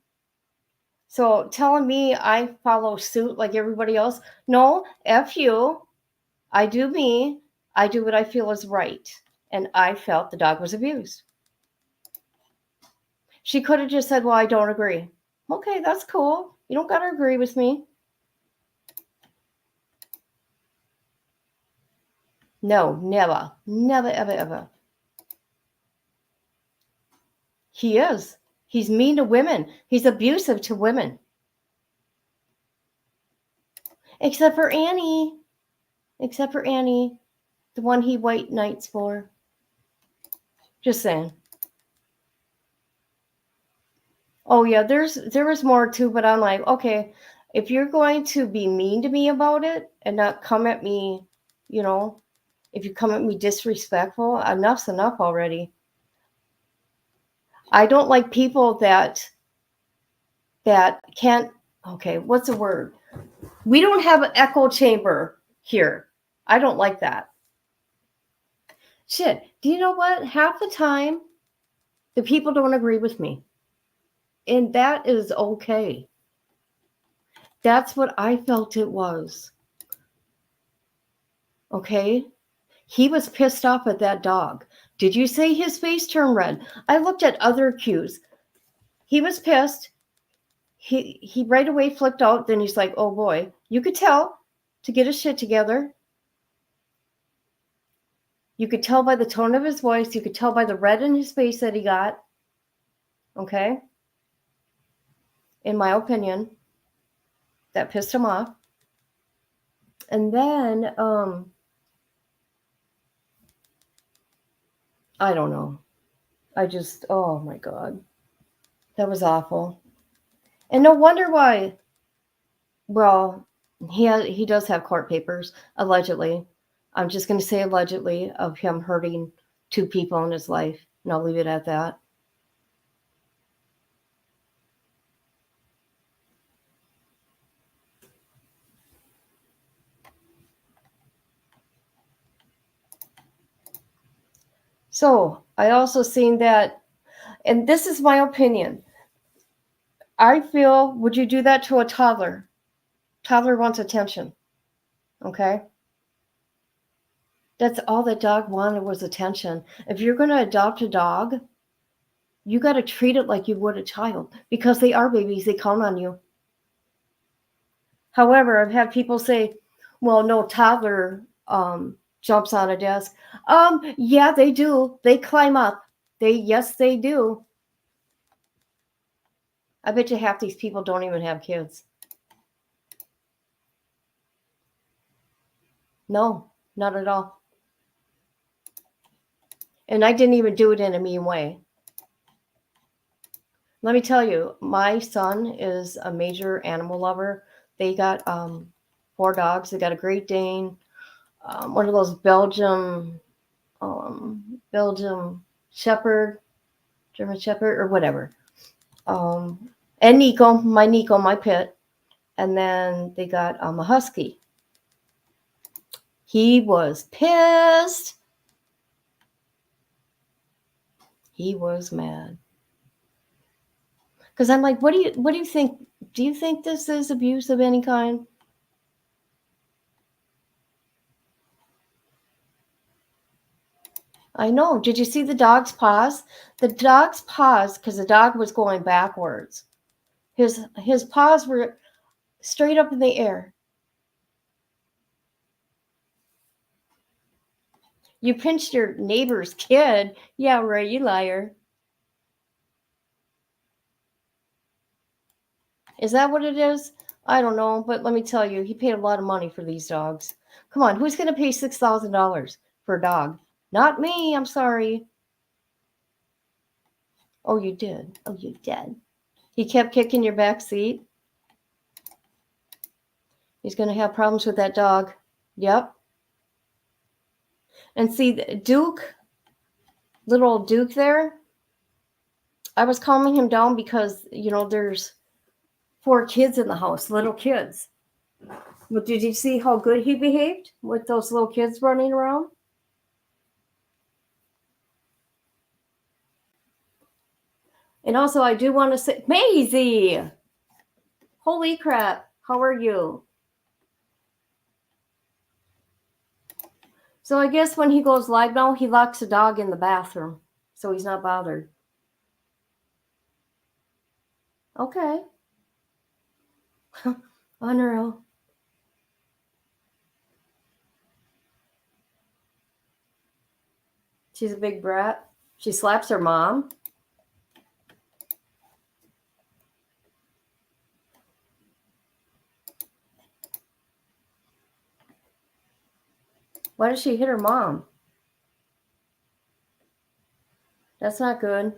So telling me I follow suit like everybody else, no, F you. I do me. I do what I feel is right. And I felt the dog was abused. She could have just said, well, I don't agree. Okay, that's cool. You don't got to agree with me. No, never. Never, ever, ever. He is. He's mean to women. He's abusive to women. Except for Annie. Except for Annie, the one he white knights for. Just saying. Oh yeah, there was more too, but I'm like, okay, if you're going to be mean to me about it and not come at me, if you come at me disrespectful, enough's enough already. I don't like people that can't, okay, what's the word? We don't have an echo chamber here. I don't like that. Shit, do you know what? Half the time, the people don't agree with me. And that is okay. That's what I felt it was. Okay? He was pissed off at that dog. Did you say his face turned red? I looked at other cues. He was pissed. He right away flipped out. Then he's like, oh boy. You could tell to get his shit together. You could tell by the tone of his voice. You could tell by the red in his face that he got. Okay? In my opinion, that pissed him off. And then, I don't know. Oh my God. That was awful. And no wonder why. Well, he does have court papers, allegedly. I'm just going to say allegedly, of him hurting 2 people in his life, and I'll leave it at that. So I also seen that, and this is my opinion. I feel, would you do that to a toddler? Toddler wants attention. Okay? That's all that dog wanted was attention. If you're going to adopt a dog, you got to treat it like you would a child because they are babies. They count on you. However, I've had people say, well, no toddler jumps on a desk. Yeah, they do. They climb up. Yes, they do. I bet you half these people don't even have kids. No, not at all. And I didn't even do it in a mean way. Let me tell you, my son is a major animal lover. They got 4 dogs. They got a Great Dane, one of those Belgium Shepherd, German Shepherd, or whatever. And Nico, my pit. And then they got a Husky. He was pissed. He was mad. Because I'm like, what do you think? Do you think this is abuse of any kind? I know. Did you see the dog's paws? The dog's paws, because the dog was going backwards. His paws were straight up in the air. You pinched your neighbor's kid. Yeah, right, you liar. Is that what it is? I don't know, but let me tell you, he paid a lot of money for these dogs. Come on, who's going to pay $6,000 for a dog? Not me, I'm sorry. Oh, you did. Oh, you did. He kept kicking your back seat. He's going to have problems with that dog. Yep. And see, Duke, little old Duke there, I was calming him down because, there's 4 kids in the house, little kids. But did you see how good he behaved with those little kids running around? And also, I do want to say, Maisie, holy crap, how are you? So I guess when he goes live now, he locks the dog in the bathroom, so he's not bothered. Okay. Unreal. She's a big brat. She slaps her mom. Why does she hit her mom? That's not good.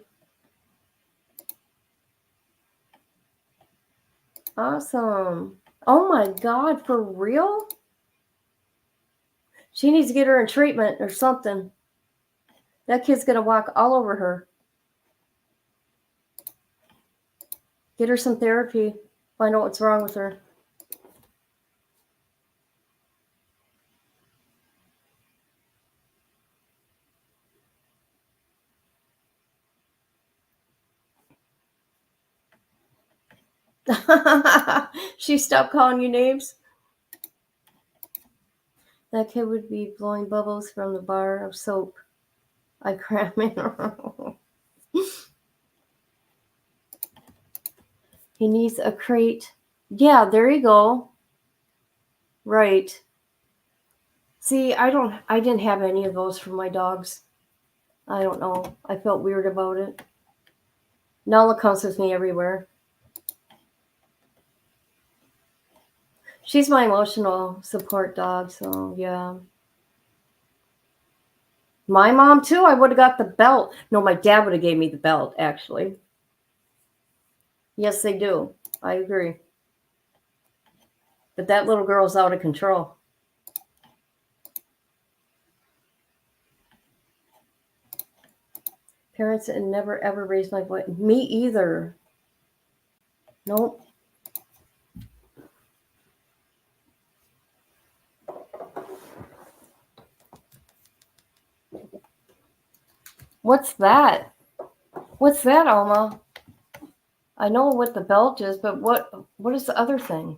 Awesome. Oh my God, for real? She needs to get her in treatment or something. That kid's going to walk all over her. Get her some therapy. Find out what's wrong with her. She stopped calling you names. That kid would be blowing bubbles from the bar of soap I cram in. He needs a crate. Yeah, there you go. Right. See, I didn't have any of those for my dogs. I don't know. I felt weird about it. Nala comes with me everywhere. She's my emotional support dog, so yeah. My mom too. I would have got the belt. No, my dad would have gave me the belt, actually. Yes, they do. I agree. But that little girl's out of control. Parents and never ever raised my voice. Me either. Nope. What's that? What's that, Alma? I know what the belt is, but what is the other thing?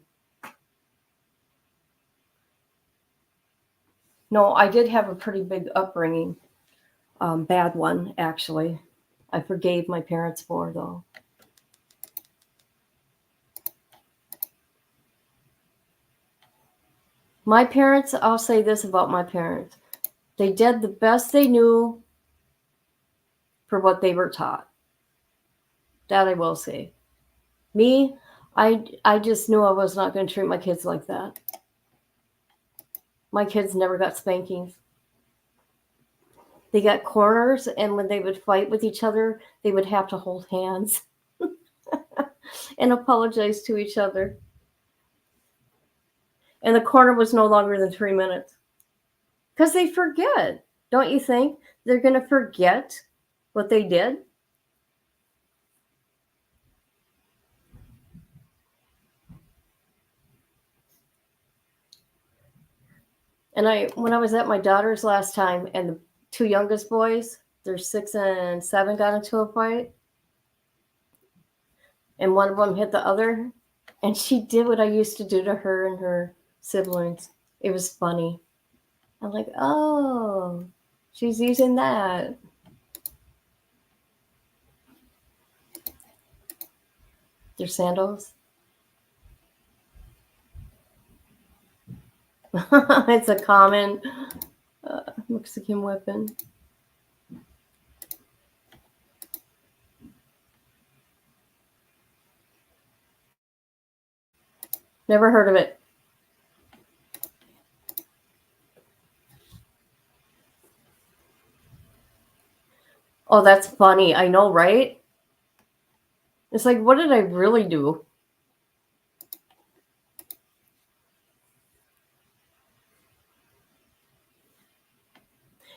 No, I did have a pretty big upbringing. Bad one, actually. I forgave my parents for, though. My parents, I'll say this about my parents. They did the best they knew for what they were taught. That I will say. Me, I just knew I was not going to treat my kids like that. My kids never got spankings. They got corners, and when they would fight with each other, they would have to hold hands and apologize to each other. And the corner was no longer than 3 minutes. Because they forget. Don't you think they're going to forget what they did? And when I was at my daughter's last time, and the two youngest boys, they're 6 and 7, got into a fight. And one of them hit the other. And she did what I used to do to her and her siblings. It was funny. I'm like, oh, she's using that. Their sandals. It's a common Mexican weapon. Never heard of it. Oh, that's funny. I know, right? It's like, what did I really do?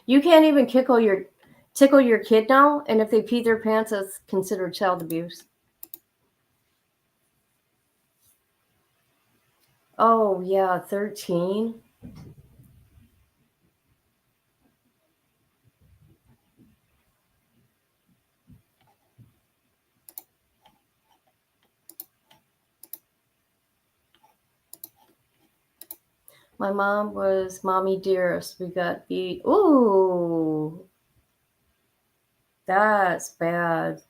You can't even tickle your kid now, and if they pee their pants, that's considered child abuse. Oh yeah, 13. My mom was mommy dearest. We got beat. Ooh, that's bad.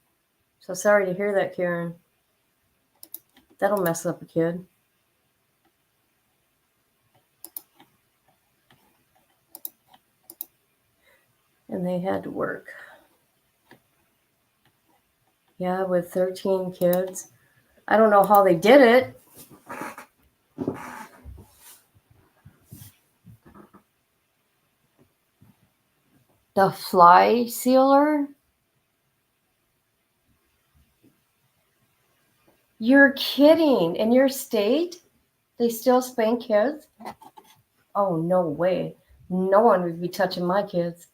So sorry to hear that, Karen. That'll mess up a kid. And they had to work. Yeah, with 13 kids. I don't know how they did it. The fly sealer? You're kidding. In your state, they still spank kids? Oh, no way. No one would be touching my kids.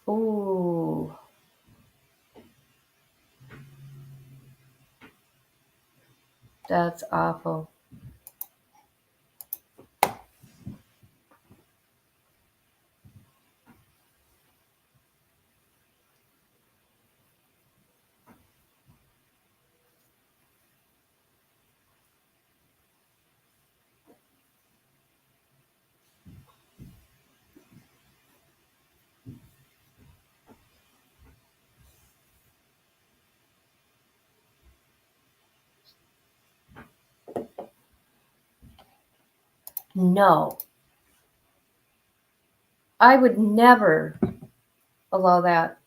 Ooh. That's awful. No. I would never allow that.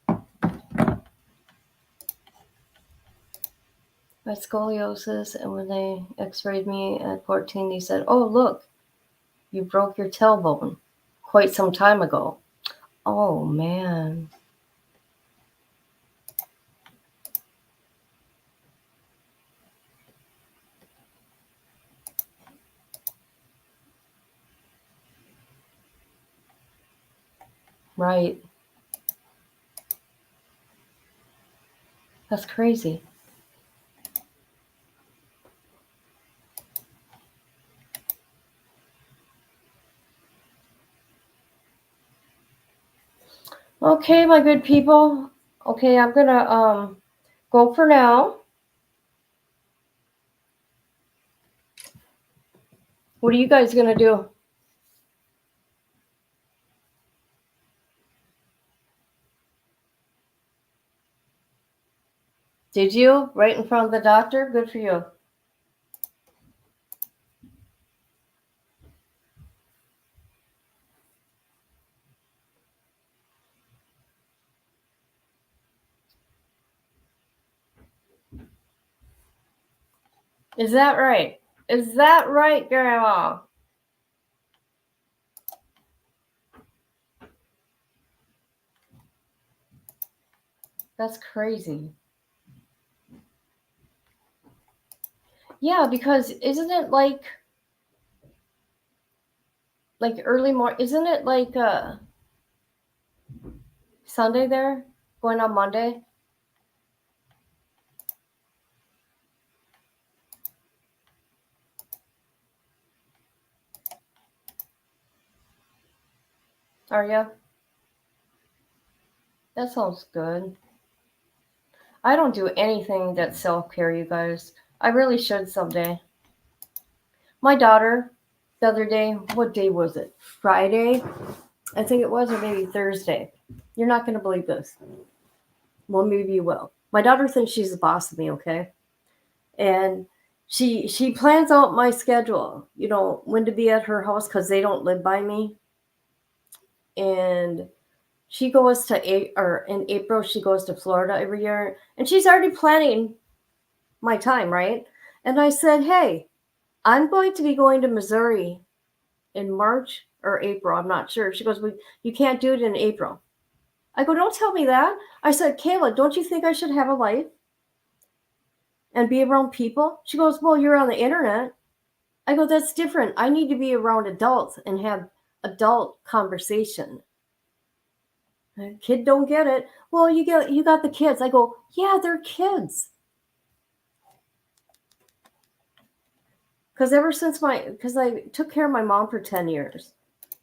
I had scoliosis, and when they x-rayed me at 14, they said, oh, look, You broke your tailbone quite some time ago. Oh, man. Right. That's crazy. Okay, my good people. Okay, I'm gonna go for now. What are you guys gonna do? Did you? Right in front of the doctor? Good for you. Is that right? Is that right, Grandma? That's crazy. Yeah, because isn't it like early morning? Isn't it like Sunday there? Going on Monday? Are you? That sounds good. I don't do anything that's self-care, you guys. I really should someday. My daughter, the other day, what day was it? Friday? I think it was, or maybe Thursday. You're not going to believe this. Well, maybe you will. My daughter thinks she's the boss of me, okay? And she plans out my schedule, you know, when to be at her house because they don't live by me. And she goes to or in April she goes to Florida every year, and she's already planning my time, right? And I said, hey, I'm going to be going to Missouri in March or April. I'm not sure. She goes, well, you can't do it in April. I go, don't tell me that. I said, Kayla, don't you think I should have a life and be around people? She goes, well, you're on the internet. I go, that's different. I need to be around adults and have adult conversation. Kid don't get it. Well, you got the kids. I go, yeah, they're kids. Because because I took care of my mom for 10 years.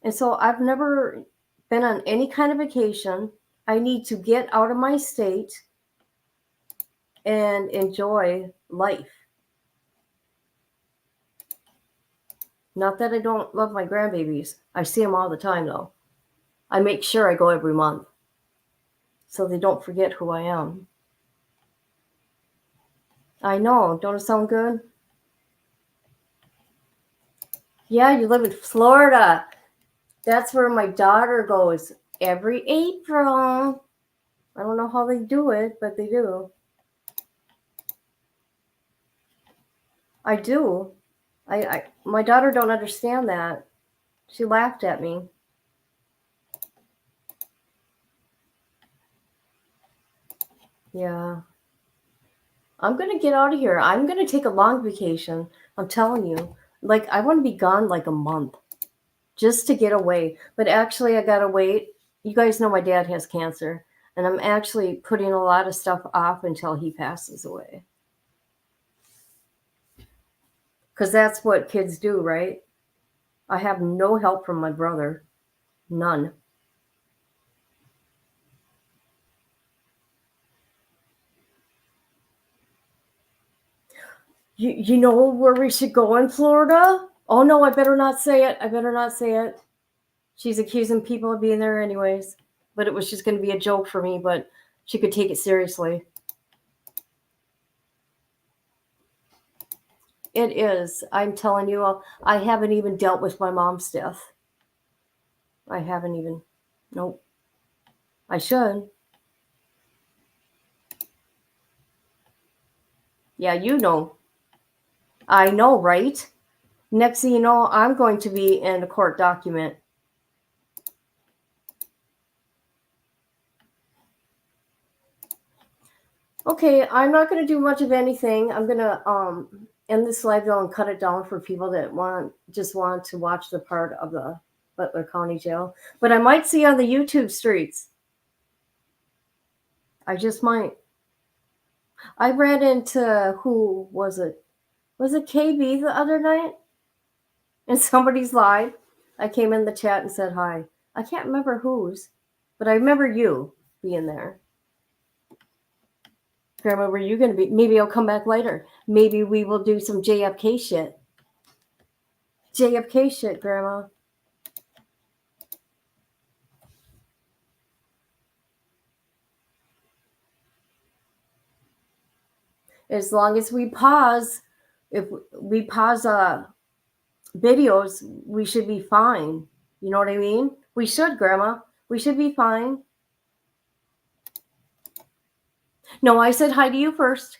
And so I've never been on any kind of vacation. I need to get out of my state and enjoy life. Not that I don't love my grandbabies. I see them all the time, though. I make sure I go every month so they don't forget who I am. I know. Don't it sound good? Yeah, you live in Florida. That's where my daughter goes every April. I don't know how they do it, but they do. I do. My daughter don't understand that. She laughed at me. Yeah. I'm going to get out of here. I'm going to take a long vacation. I'm telling you. Like, I want to be gone like a month just to get away. But actually, I got to wait. You guys know my dad has cancer, and I'm actually putting a lot of stuff off until he passes away. Because that's what kids do, right? I have no help from my brother. None. You know where we should go in Florida? Oh, no, I better not say it. I better not say it. She's accusing people of being there anyways. But it was just going to be a joke for me, but she could take it seriously. It is. I'm telling you, I haven't even dealt with my mom's death. I haven't even. Nope. I should. Yeah, you know. I know, right? Next thing you know, I'm going to be in a court document. Okay, I'm not going to do much of anything. I'm going to end this live though and cut it down for people that just want to watch the part of the Butler County Jail. But I might see you on the YouTube streets. I just might. I ran into, who was it? Was it KB the other night? In somebody's live. I came in the chat and said hi. I can't remember whose, but I remember you being there. Grandma, were you going to be? Maybe I'll come back later. Maybe we will do some JFK shit. JFK shit, Grandma. As long as we pause, if we pause videos, we should be fine. You know what I mean? We should, Grandma. We should be fine. No, I said hi to you first.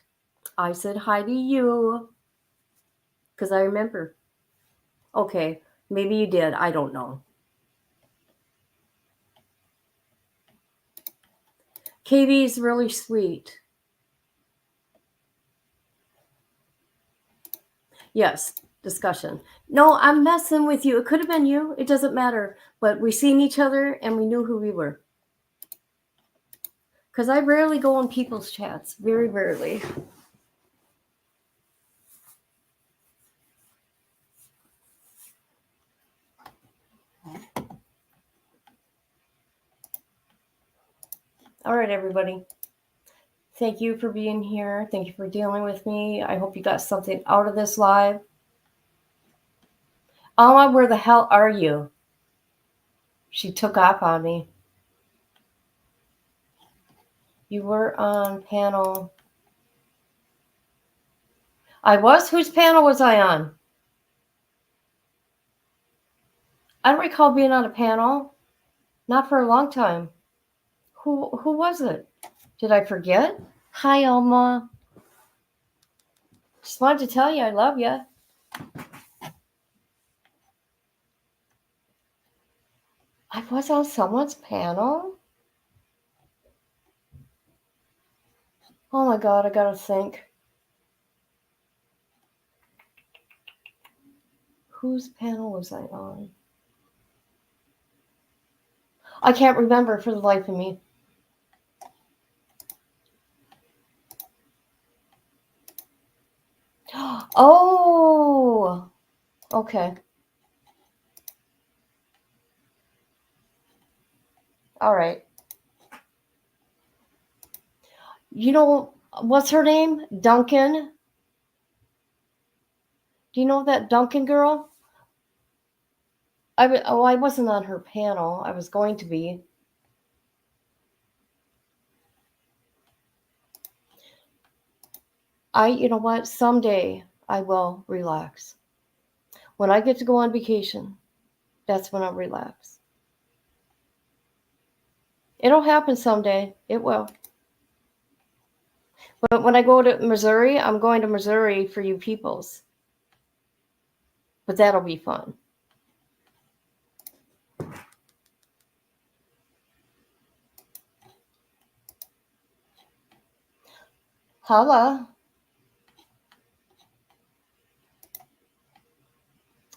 I said hi to you. Because I remember. Okay, maybe you did. I don't know. KB is really sweet. Yes, discussion. No, I'm messing with you. It could have been you. It doesn't matter. But we seen each other and we knew who we were. Because I rarely go on people's chats. Very rarely. All right, everybody. Thank you for being here. Thank you for dealing with me. I hope you got something out of this live. Alma, where the hell are you? She took off on me. You were on panel. I was? Whose panel was I on? I don't recall being on a panel. Not for a long time. Who was it? Did I forget? Hi, Alma. Just wanted to tell you I love you. I was on someone's panel? Oh my God, I gotta think. Whose panel was I on? I can't remember for the life of me. Oh, okay. All right. You know, what's her name? Duncan? Do you know that Duncan girl? I wasn't on her panel. I was going to be. You know what? Someday I will relax. When I get to go on vacation, that's when I'll relax. It'll happen someday. It will. But when I go to Missouri, I'm going to Missouri for you peoples. But that'll be fun. Holla.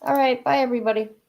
All right. Bye, everybody.